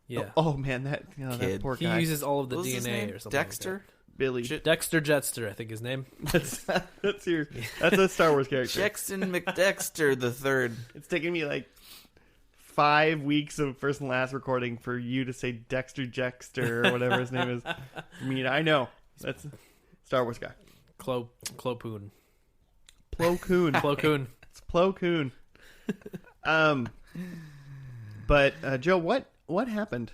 Yeah. Oh man, that Kid. poor He guy. uses all of the What was his DNA name? or something. Dexter. Billy. Dexter Jetster, I think his name. That's a Star Wars character. Jackson McDexter the third. It's taken me like 5 weeks of first and last recording for you to say Dexter Jexter or whatever his name is. I mean, I know that's a Star Wars guy. Clopoon. Plo Koon. Plo Koon. It's Plo Koon. But Joe, what happened?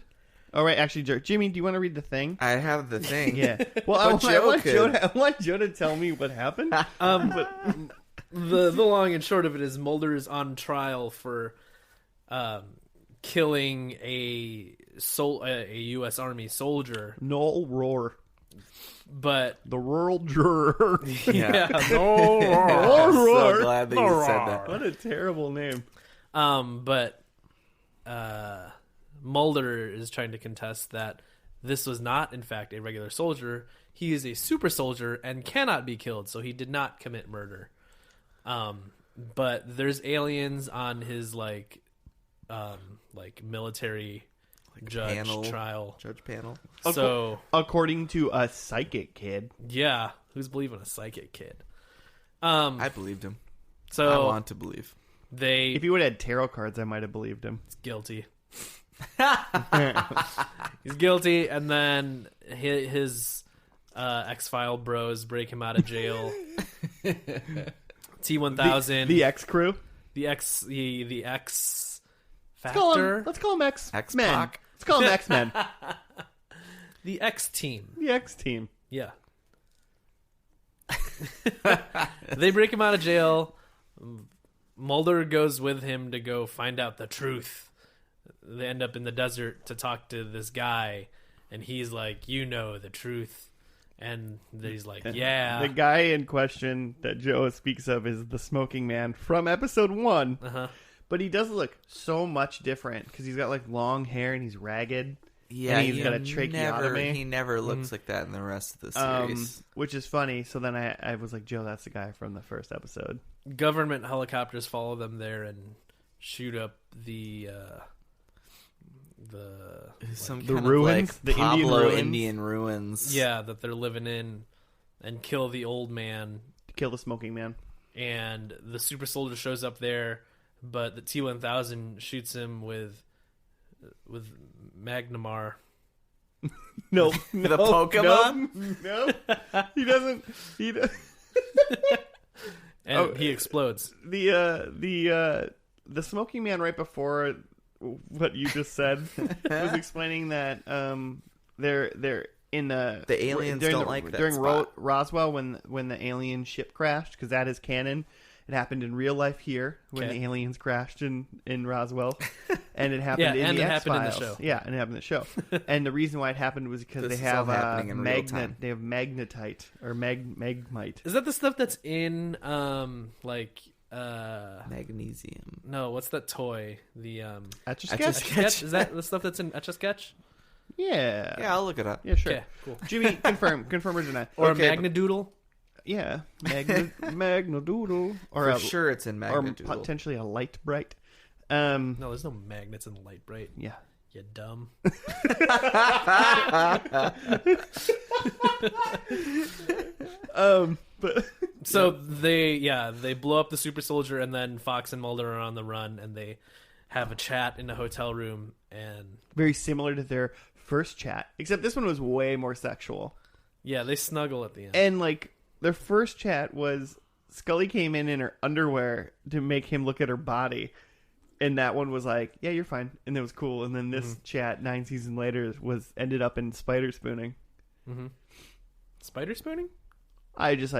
Oh, right, actually, Jimmy, do you want to read the thing? I have the thing. Yeah. Well, I want Joe to tell me what happened. The long and short of it is Mulder is on trial for killing a U.S. Army soldier, Noel Roar, but the rural juror. yeah, I'm so glad that you said that. What a terrible name. But Mulder is trying to contest that this was not, in fact, a regular soldier. He is a super soldier and cannot be killed, so he did not commit murder. But there's aliens on his like military judge panel. trial. Judge panel. So According to a psychic kid. yeah, who's believing a psychic kid? I believed him. So I want to believe. If he would have had tarot cards, I might have believed him. guilty. He's guilty, and then his X-File bros break him out of jail. T-1000, The X crew. the X Let's call Factor, him X-Men. X-Pac. Let's call him X-Men. the X Team. The X team. Yeah. They break him out of jail. Mulder goes with him to go find out the truth. They end up in the desert to talk to this guy, and he's like, "You know the truth," and he's like, "Yeah." The guy in question that Joe speaks of is the Smoking Man from episode 1. Uh-huh. But he does look so much different because he's got like long hair and he's ragged. Yeah, And he's got a tracheotomy. He never looks like that in the rest of the series. Which is funny. So then I was like, Joe, that's the guy from the first episode. Government helicopters follow them there and shoot up the Some the kind ruins? of The like Indian Pablo ruins? Indian ruins. yeah that they're living in, and kill the old man. To kill the Smoking Man. And the super soldier shows up there, but the T-1000 shoots him with Magnamar. No. The Pokemon? No. He doesn't. And he explodes. The Smoking Man right before what you just said was explaining that they're in the aliens don't like that during spot. Roswell when the alien ship crashed, because that is canon. It happened in real life here when Okay. the aliens crashed in Roswell, and it happened Yeah, in and the it happened in the X-Files. show. Yeah, and it happened in the show. And the reason why it happened was because This they is all have happening in real magnet. time. They have magnetite or magmite. Is that the stuff that's in Magnesium. no, what's that toy? The Etch a Etch-a-Sketch. Sketch. Etch-a-Sketch? Is that the stuff that's in Etch-a-Sketch? Yeah. Yeah, I'll look it up. Yeah, sure. Okay, cool. Jimmy, confirm or deny. Or Okay, a Magnadoodle? Yeah, Magnadoodle, or For sure it's in or Magnadoodle. potentially a Light Bright. No, there's no magnets in the Light Bright. Yeah. You dumb. But So they blow up the super soldier, and then Fox and Mulder are on the run, and they have a chat in a hotel room, and very similar to their first chat, except this one was way more sexual. yeah, they snuggle at the end. And like their first chat was Scully came in her underwear to make him look at her body. And that one was like, yeah, you're fine. And it was cool. And then this chat 9 seasons later ended up in spider spooning. Mm-hmm. Spider spooning?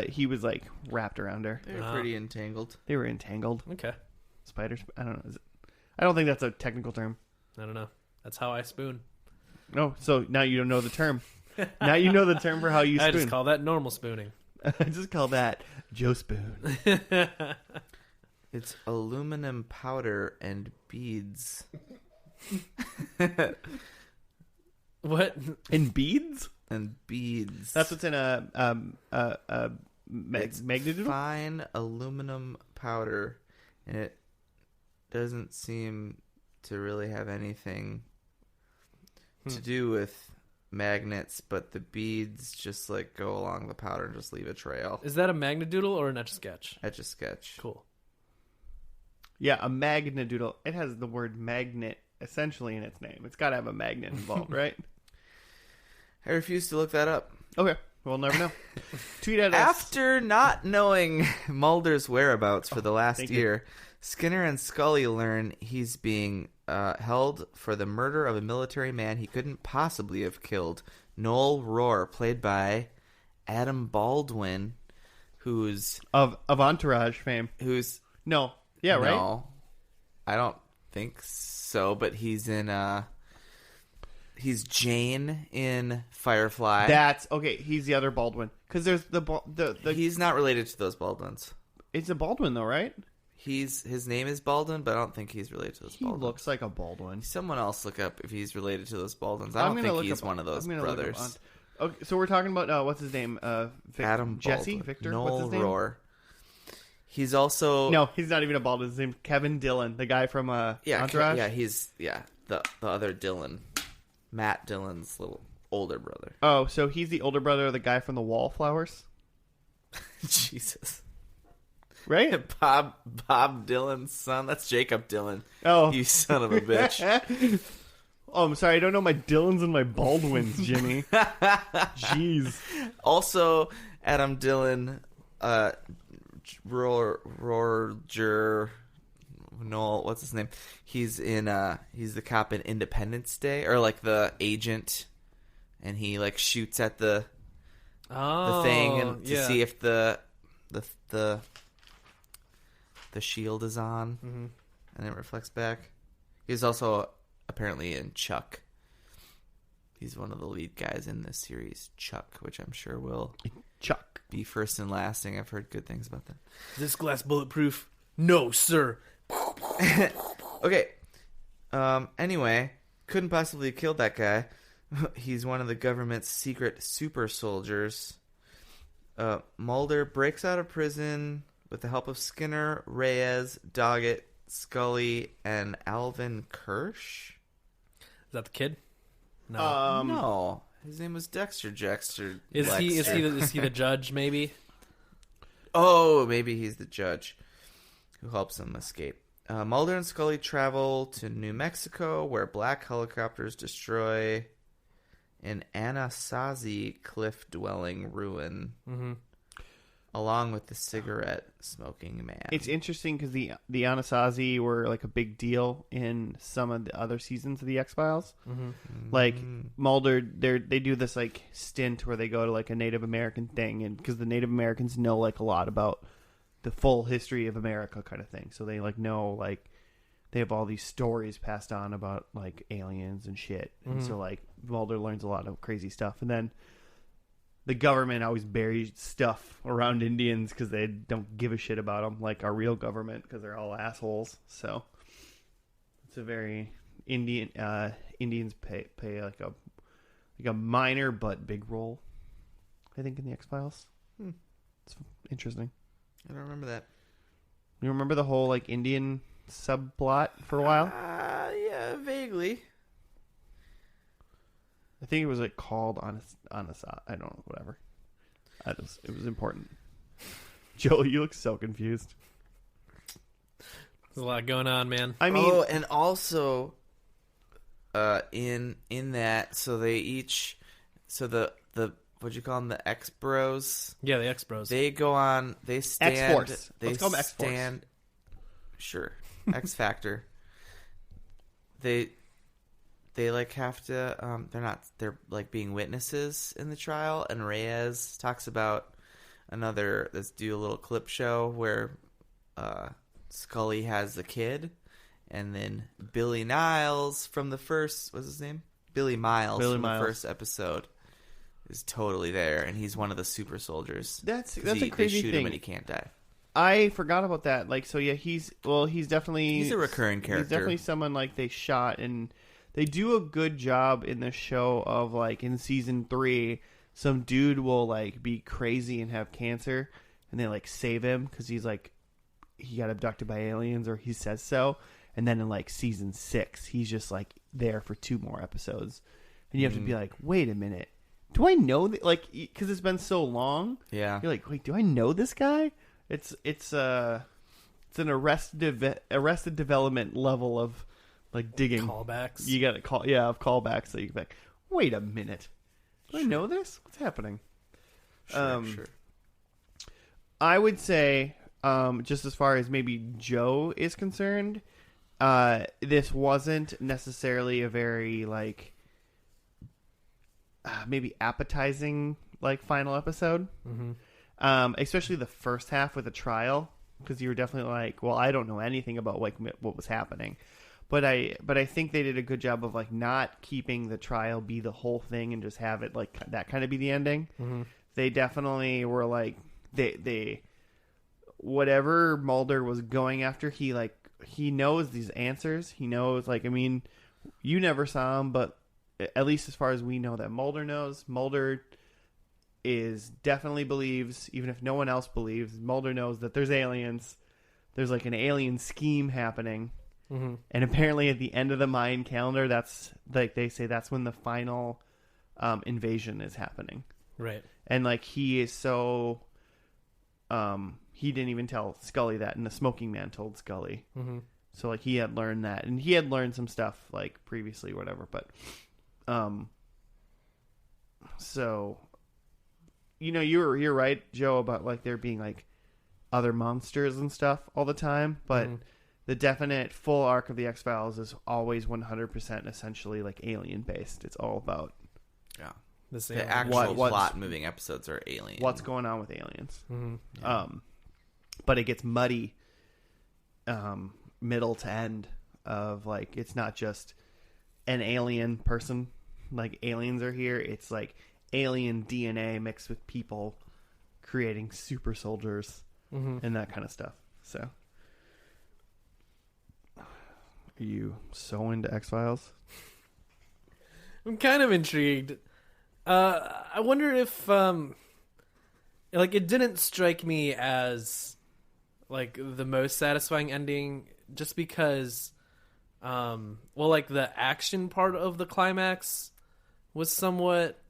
He was like wrapped around her. They're pretty entangled. They were entangled. Okay. I don't know. I don't think that's a technical term. I don't know. That's how I spoon. No, so now you don't know the term. Now you know the term for how you spoon. I just call that normal spooning. I just call that Joe Spoon. It's aluminum powder and beads. What? In beads? And beads. That's what's in a It's Magnadoodle? fine aluminum powder, and it doesn't seem to really have anything to do with magnets, but the beads just like go along the powder and just leave a trail. Is that a Magnadoodle or an Etch-a-Sketch? Etch-a-Sketch. Cool. Yeah, a Magnadoodle. It has the word magnet essentially in its name. It's got to have a magnet involved, right? I refuse to look that up. Okay, we'll never know. Tweet at us. After not knowing Mulder's whereabouts for the last thank you. year, Skinner and Scully learn he's being held for the murder of a military man he couldn't possibly have killed. Noel Rohr, played by Adam Baldwin, who's Of Entourage fame. who's No. Yeah, right? no, I don't think so, but he's in he's Jane in Firefly. That's okay. He's the other Baldwin because there's the He's not related to those Baldwins. It's a Baldwin though, right? His name is Baldwin, but I don't think he's related to those He Baldwins. looks like a Baldwin. Someone else look up if he's related to those Baldwins. I don't think he's one of those brothers. Okay, so we're talking about Adam Jesse Baldwin. Victor. Noel What's his name? Rohr. He's also No, he's not even a Baldwin. His name's Kevin Dillon, the guy from Entourage. he's the other Dylan, Matt Dillon's little older brother. Oh, so he's the older brother of the guy from the Wallflowers, Jesus. right? Bob Dylan's son. That's Jacob Dylan. Oh, You son of a bitch. Oh, I'm sorry. I don't know my Dylans and my Baldwins, Jimmy. Jeez. Also, Adam Dillon, Roger Noel, what's his name? He's the cop in Independence Day, or like the agent, and he like shoots at the thing and to see if the shield is on, and it reflects back. He's also apparently in Chuck. He's one of the lead guys in this series, Chuck, which I'm sure will be first and lasting. I've heard good things about that. Is this glass bulletproof? No, sir. Okay. Anyway, couldn't possibly have killed that guy. He's one of the government's secret super soldiers. Mulder breaks out of prison with the help of Skinner, Reyes, Doggett, Scully, and Alvin Kirsch. Is that the kid? No. No, his name was Dexter. Is he the judge? Maybe. Oh, maybe he's the judge who helps him escape. Mulder and Scully travel to New Mexico, where black helicopters destroy an Anasazi cliff-dwelling ruin, along with the cigarette-smoking man. It's interesting because the Anasazi were like a big deal in some of the other seasons of the X-Files. Like Mulder, they do this like stint where they go to like a Native American thing, and because the Native Americans know like a lot about the full history of America kind of thing. So they like know like they have all these stories passed on about like aliens and shit. And so like Mulder learns a lot of crazy stuff. And then the government always buries stuff around Indians because they don't give a shit about them, like our real government, because they're all assholes. So it's a very Indians pay like a minor but big role, I think, in the X-Files. It's interesting. I don't remember that. You remember the whole like Indian subplot for a while? Yeah, vaguely. I think it was like called on a I don't know, whatever. It was important. Joel, you look so confused. There's a lot going on, man. I mean, and also, in that, so they each, so the what'd you call them, the X-Bros? Yeah, the X-Bros. They go on, they stand... X-Force. They Let's call them X-Force. stand, sure. X-Factor. They like have to, they're like being witnesses in the trial, and Reyes talks about let's do a little clip show where Scully has the kid, and then Billy Niles from the first, what's his name? Billy Miles from the first episode is totally there, and he's one of the super soldiers. That's a crazy they shoot thing. him and he can't die. I forgot about that. Like, so yeah, he's definitely... He's a recurring character. He's definitely someone like they shot, and they do a good job in the show of like in season 3, some dude will like be crazy and have cancer, and they like save him because he's like, he got abducted by aliens, or he says so. And then in like season 6, he's just like there for 2 more episodes, and you have to be like, wait a minute, do I know that? Like, because it's been so long. Yeah, you're like, wait, do I know this guy? It's an Arrested Development level of like digging callbacks. You got to callbacks. So you can be like, wait a minute, do I know this? What's happening? Sure. I would say, just as far as maybe Joe is concerned, this wasn't necessarily a very like maybe appetizing like final episode. Especially the first half with the trial, because you were definitely like, well, I don't know anything about like what was happening. But I think they did a good job of like not keeping the trial be the whole thing and just have it like that kind of be the ending. Mm-hmm. They definitely were like they whatever Mulder was going after, he knows these answers. He knows, like, I mean, you never saw him, but at least as far as we know that Mulder knows, Mulder definitely believes, even if no one else believes, Mulder knows that there's aliens. There's like an alien scheme happening. Mm-hmm. And apparently at the end of the Mayan calendar, that's like they say that's when the final invasion is happening. Right. And like he is so he didn't even tell Scully that, and the Smoking Man told Scully. Mm-hmm. So like he had learned that, and he had learned some stuff like previously or whatever, but so you're right, Joe, about like there being like other monsters and stuff all the time, but the definite full arc of the X-Files is always 100% essentially like alien based. It's all about the actual plot moving episodes are alien. What's going on with aliens? Mm-hmm. Yeah. But it gets muddy middle to end of like it's not just an alien person, like aliens are here. It's like alien DNA mixed with people creating super soldiers and that kind of stuff. So are you so into X-Files? I'm kind of intrigued. I wonder if like it didn't strike me as like the most satisfying ending, just because like the action part of the climax was somewhat,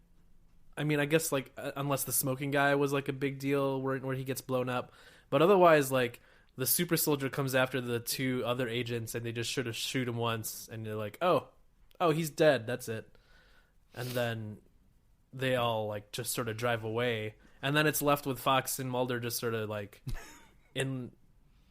I mean, I guess like unless the smoking guy was like a big deal where he gets blown up, but otherwise like the super soldier comes after the two other agents and they just sort of shoot him once and they're like, oh he's dead, that's it. And then they all like just sort of drive away, and then it's left with Fox and Mulder just sort of like in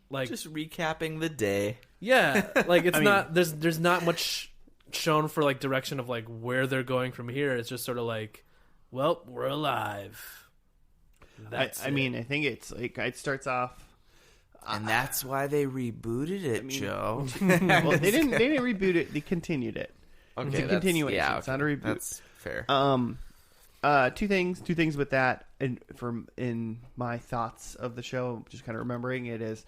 like just recapping the day. Yeah, like it's not there's not much shown for like direction of like where they're going from here. It's just sort of like, well, we're alive. I mean, I think it's like it starts off, and that's why they rebooted it, Joe. Well, they didn't reboot it. They continued it. Okay, it's a continuation. Yeah, okay. It's not a reboot. That's fair. Two things with that, and in my thoughts of the show, just kind of remembering it is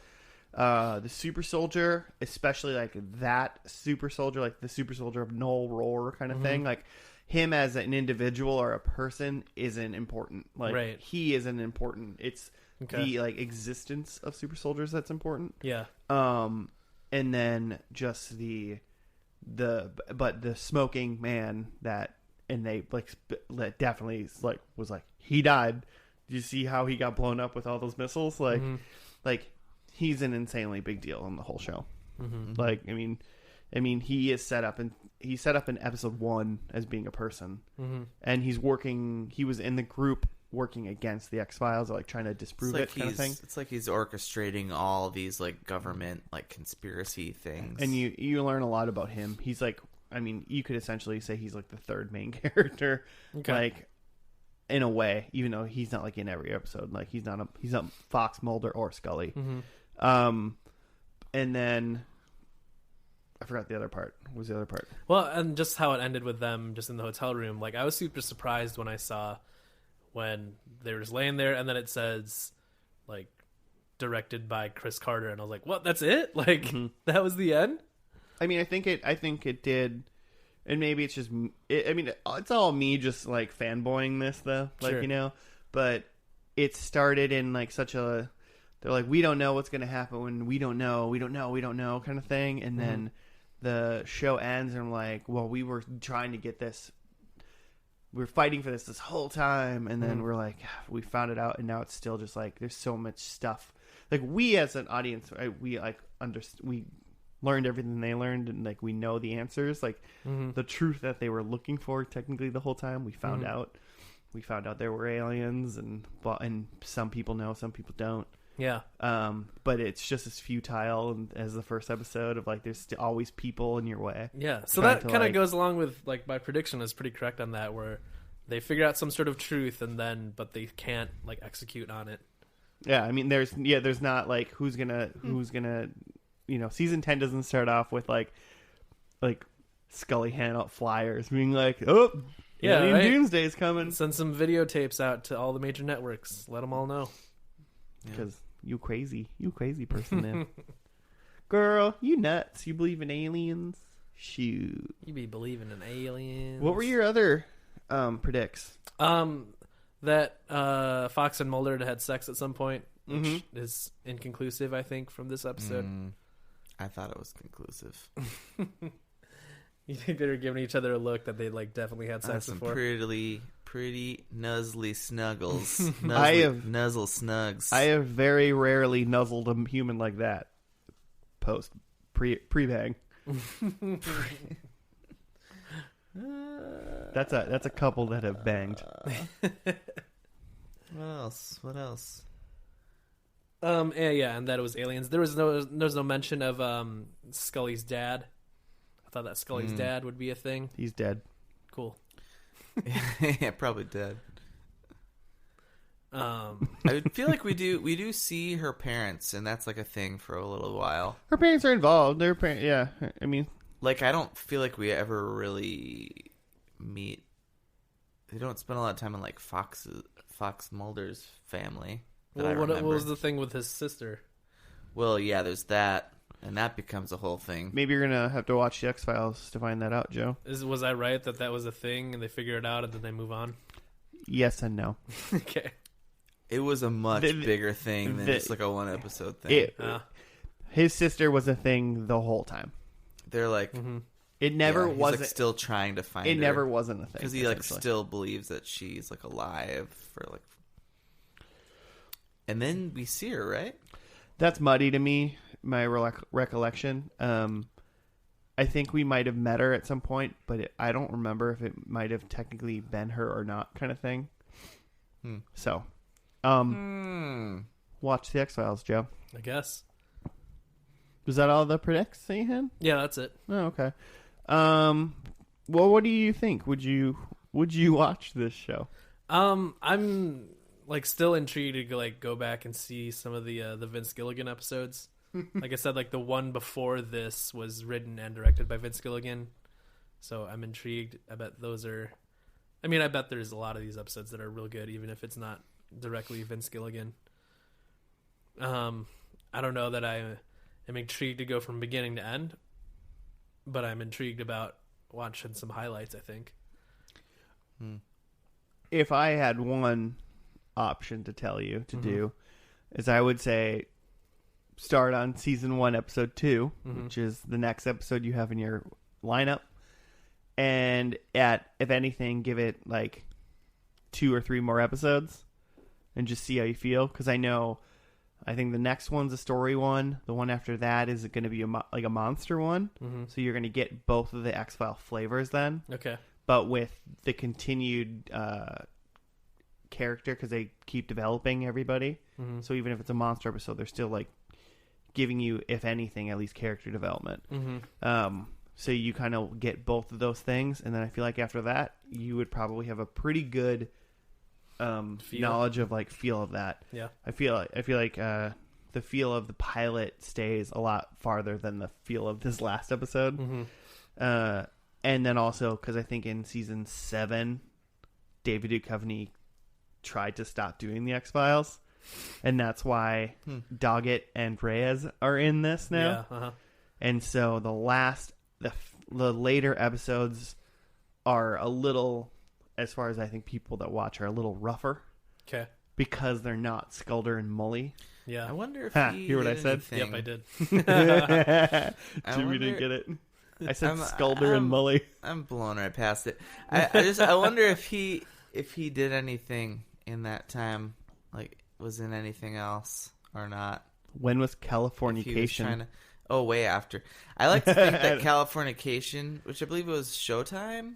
the super soldier, especially like that super soldier, like the super soldier of Noel Rohr kind of thing, like him as an individual or a person isn't important. Like he isn't important. It's the like existence of super soldiers that's important. Yeah. And then just the smoking man that. And they like definitely like was like he died. Do you see how he got blown up with all those missiles? Like, like he's an insanely big deal in the whole show. Like, I mean, he is set up in episode 1 as being a person, and he was in the group working against the X-Files, like trying to disprove it, kind of thing. It's like he's orchestrating all these like government like conspiracy things, and you learn a lot about him. He's like. I mean, you could essentially say he's like the third main character, like in a way, even though he's not like in every episode. Like he's not Fox, Mulder, or Scully. And then I forgot the other part. What was the other part? Well, and just how it ended with them just in the hotel room. Like I was super surprised when I saw when they were just laying there, and then it says like directed by Chris Carter, and I was like, "What? That's it? Like that was the end?" I mean, I think it did, and maybe it's just. I mean, it's all me just like fanboying this though, like But it started in like such a. They're like, we don't know what's going to happen when we don't know kind of thing, and then the show ends, and I'm like, well, we were trying to get this. We're fighting for this whole time, and then we're like, we found it out, and now it's still just like there's so much stuff. Like we as an audience, we like we learned everything they learned, and like we know the answers, like the truth that they were looking for technically the whole time. We found out there were aliens, and some people know, some people don't. Yeah. But it's just as futile as the first episode of like there's always people in your way. Yeah. So that kind of goes along with like my prediction is pretty correct on that, where they figure out some sort of truth but they can't like execute on it. Yeah. I mean, there's not like who's gonna season 10 doesn't start off with like like Scully hand out flyers, being like, "Oh, Yeah, Alien right? Doomsday's coming," Send some videotapes out to all the major networks. Let them all know. because you crazy person, man. Girl, you nuts. You believe in aliens? Shoot. You be believing in aliens. What were your other predicts? That Fox and Mulder had sex at some point, which Mm-hmm. is inconclusive, I think, from this episode. I thought it was conclusive. You think they were giving each other a look that they like definitely had sex Some before? pretty nuzzly snuggles. Nuzzle snugs. I have very rarely nuzzled a human like that. Pre-bang. That's a couple that have banged. What else? And that it was aliens. There was no mention of Scully's dad. I thought that Scully's dad would be a thing. He's dead. Cool. Yeah, probably dead. I I feel like we do see her parents, and that's like a thing for a little while. Her parents are involved. Yeah. I mean, Like, I don't feel like we ever really meet. They don't spend a lot of time in like Fox Mulder's family. what was the thing with his sister? Well, yeah, there's that, and that becomes a whole thing. maybe you're gonna have to watch the X-Files to find that out, Joe. Was I right that was a thing and they figure it out and then they move on? Yes and no. Okay. It was a much bigger thing than just like a one episode thing. His sister was a thing the whole time. They're like, It never he's wasn't. like still trying to find her. It never wasn't a thing because he like essentially. still believes that she's like alive for like. And then we see her, right? That's muddy to me. My recollection. I think we might have met her at some point, but I don't remember if it might have technically been her or not, kind of thing. So, watch the X-Files, Joe. I guess. Was that all the predicts that you had? Yeah, that's it. Oh, okay. Well, what do you think? Would you watch this show? I'm like still intrigued to like go back and see some of the Vince Gilligan episodes. Like I said, like the one before this was written and directed by Vince Gilligan, so I'm intrigued. I bet I bet there's a lot of these episodes that are real good, even if it's not directly Vince Gilligan. I don't know that I am intrigued to go from beginning to end, but I'm intrigued about watching some highlights, I think. If I had one option to tell you to do, is I would say start on season 1, episode 2, which is the next episode you have in your lineup, and if anything, give it like 2 or 3 more episodes, and just see how you feel. Because I think the next one's a story one. The one after that is going to be a monster one. So you're going to get both of the X-File flavors then. Okay. But with the continued character, because they keep developing everybody. So even if it's a monster episode, they're still like giving you, if anything, at least character development. So you kind of get both of those things, and then I feel like after that, you would probably have a pretty good knowledge of like feel of that. Yeah. I feel like the feel of the pilot stays a lot farther than the feel of this last episode. And then also because I think in season 7, David Duchovny tried to stop doing the X-Files, and that's why Doggett and Reyes are in this now. Yeah. And so the later episodes are a little, as far as I think people that watch, are a little rougher. Okay. Because they're not Skulder and Mully. Yeah. I wonder if hear what I said? Yep, I did. Jimmy didn't get it. I said Skulder and Mully. I'm blown right past it. I wonder if he did anything in that time, like was in anything else or not. When was If he was Californication? way after. I like to think that Californication, which I believe was Showtime,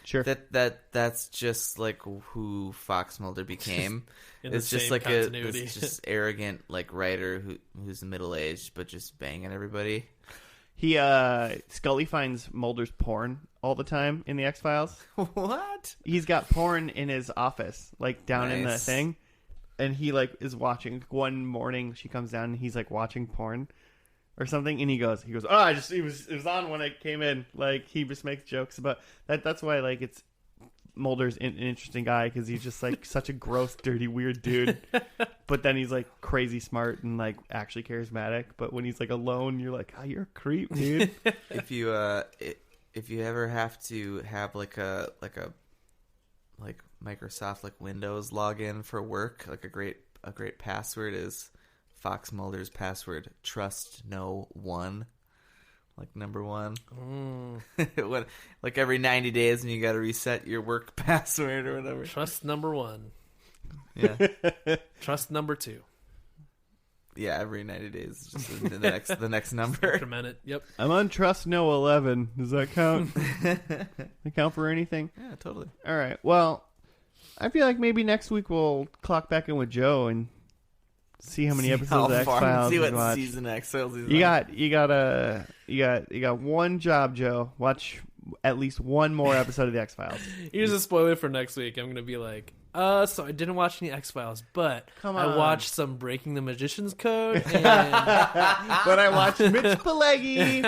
Sure. that's just like who Fox Mulder became. In the It's just same like continuity. this just arrogant like writer who's middle aged but just banging everybody. He Scully finds Mulder's porn all the time in the X-Files. What? He's got porn in his office, like down in the Nice. thing, and he like is watching. One morning, she comes down and he's like watching porn, or something, and he goes, oh, it was on when I came in. Like, he just makes jokes about that. That's why, like, it's Mulder's an interesting guy, because he's just like such a gross, dirty, weird dude. But then he's like crazy smart and like actually charismatic. But when he's like alone, you're like, oh, you're a creep, dude. If you ever have to have like Microsoft like Windows login for work, like a great password is Fox Mulder's password, trust no one. Like number one. What, like every 90 days when you got to reset your work password or whatever. Trust number 1. Yeah. Trust number 2. Yeah, every 90 days. Just the next number. Increment it. Yep. I'm on trust no 11. Does that count? Does that count for anything? Yeah, totally. All right. Well, I feel like maybe next week we'll clock back in with Joe and see how many episodes of X-Files see we what watch. season X-Files is. You got one job, Joe. Watch at least one more episode of the X-Files. Here's a spoiler for next week. I'm gonna be like, so I didn't watch any X-Files, but Come I on. watched some Breaking the Magician's Code, and But I watched Mitch Pileggi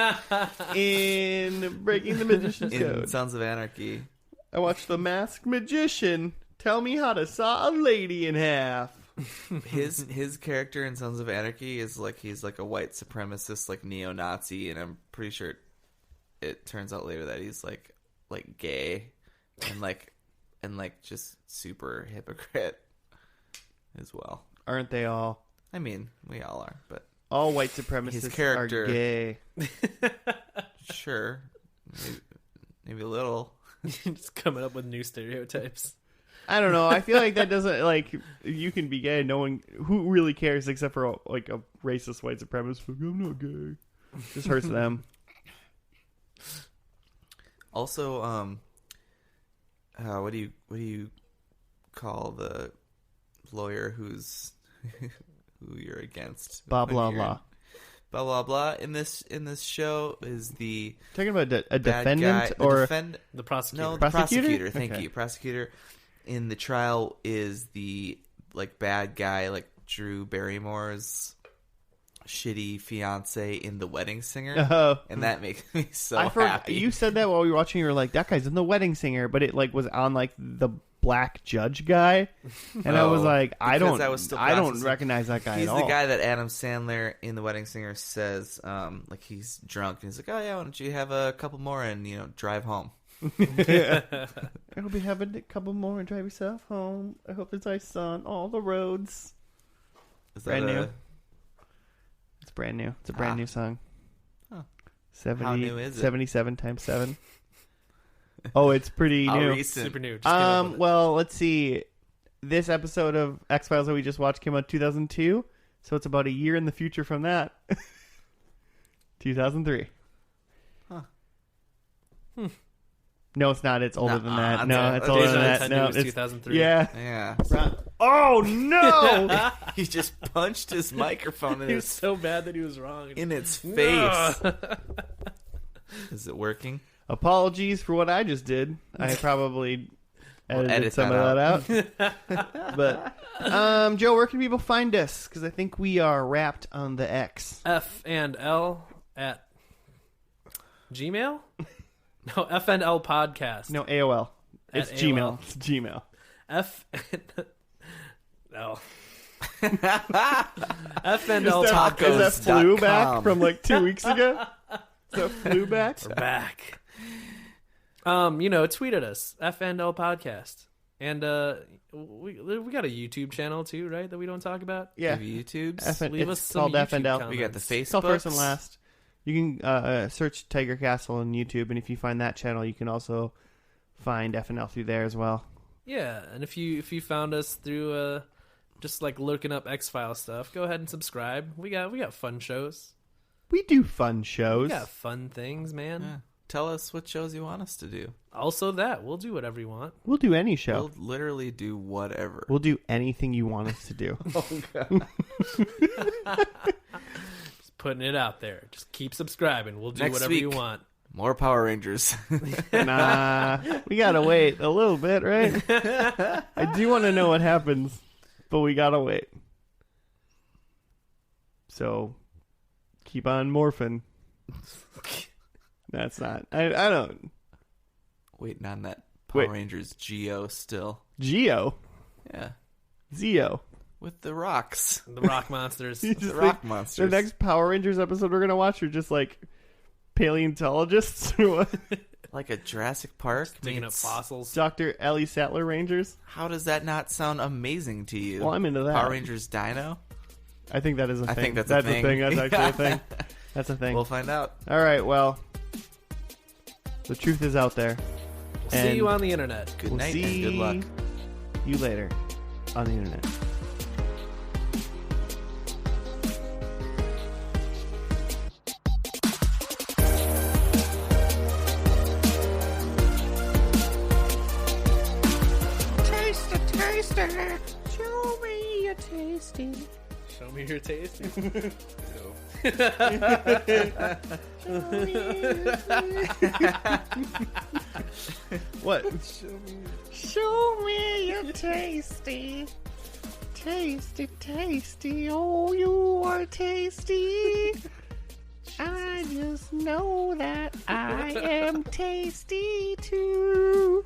in Breaking the Magician's in Code. Sons of Anarchy. I watched The Masked Magician tell me how to saw a lady in half. His character in Sons of Anarchy is like he's like a white supremacist, like neo-Nazi, and I'm pretty sure it turns out later that he's like gay and like just super hypocrite as well. Aren't they all? I mean, we all are, but All white supremacists His character- are gay. sure, maybe a little. just coming up with new stereotypes. I don't know. I feel like that doesn't, like, you can be gay. No one who really cares except for like a racist white supremacist. Like, I'm not gay. Just hurts them. Also, what do you call the lawyer who you're against? Blah when blah you're- blah. Blah blah blah. In this show is the Talking about a bad defendant guy, or The prosecutor. no, the Prosecutor? prosecutor. Thank Okay. you, prosecutor. In the trial is the like bad guy, like Drew Barrymore's shitty fiance in The Wedding Singer, Oh. and that makes me so I forgot. happy. You said that while we were watching. You were like, "That guy's in The Wedding Singer," but it like was on like the black judge guy, and I was Oh, like, "I because don't, I was still I don't processing. recognize that guy He's at the all." guy that Adam Sandler in The Wedding Singer says, like he's drunk and he's like, "Oh yeah, why don't you have a couple more and drive home." I'll be having a couple more and drive yourself home. I hope it's ice on all the roads. Is Brand that new. It's brand new. It's a brand new song. Huh. 70, How new is it? 77 times 7. Oh, it's pretty How new. recent? Super new. Just came up with it. Well, let's see. This episode of X-Files that we just watched came out 2002, so it's about a year in the future from that. 2003. Huh. No, it's not. It's older than that. Nuh-uh. No, it's Days older of than that. Intended No, was it's 2003. yeah. Yeah. Oh no! He just punched his microphone in He was his so bad that he was wrong. in its face. No. Is it working? Apologies for what I just did. I probably edited edit some that of that out. But Joe, where can people find us? Because I think we are wrapped on the X. F and L at Gmail? No, F and L podcast. No, AOL. At It's Gmail. AOL. It's Gmail. F no. F and L Is that Tacos.com. flu back from like 2 weeks ago? Is that flu back? We're back. Tweet at us, FNL Podcast. And we got a YouTube channel too, right? That we don't talk about. Yeah. YouTubes. Leave it's us some called YouTube FNL. comments. We got the Facebook. It's called First and Last. You can search Tiger Castle on YouTube, and if you find that channel, you can also find FNL through there as well. Yeah, and if you found us through just like looking up X-Files stuff, go ahead and subscribe. We got fun shows. We do fun We shows. got fun things, man. Yeah. Tell us what shows you want us to do. Also that we'll do whatever you want. We'll do any show. We'll literally do whatever. We'll do anything you want us to do. Just putting it out there. Just keep subscribing. We'll do Next whatever you week. want. More Power Rangers. Nah, we gotta wait a little bit, right? I do want to know what happens, but we gotta wait. So keep on morphing. That's not. I don't. Waiting on that Power Wait. Rangers Geo still. Geo. Yeah. Zeo. With the rocks. The rock monsters. You The just rock think monsters. the next Power Rangers episode we're gonna watch are just like paleontologists or what? Like a Jurassic Park Digging up meets- fossils. Dr. Ellie Sattler Rangers. How does that not sound amazing to you? Well, I'm into that. Power Rangers Dino? I think that is a thing. I think that's a a thing. thing. That's actually a thing. That's a thing. We'll find out. All right. Well, the truth is out there. See And you on the internet. Good we'll night see and good luck. you later on the internet. Taster, show me your tasty. Show me your taste. What? Show me your tasty. Tasty, tasty. Oh, you are tasty. I just know that I am tasty too.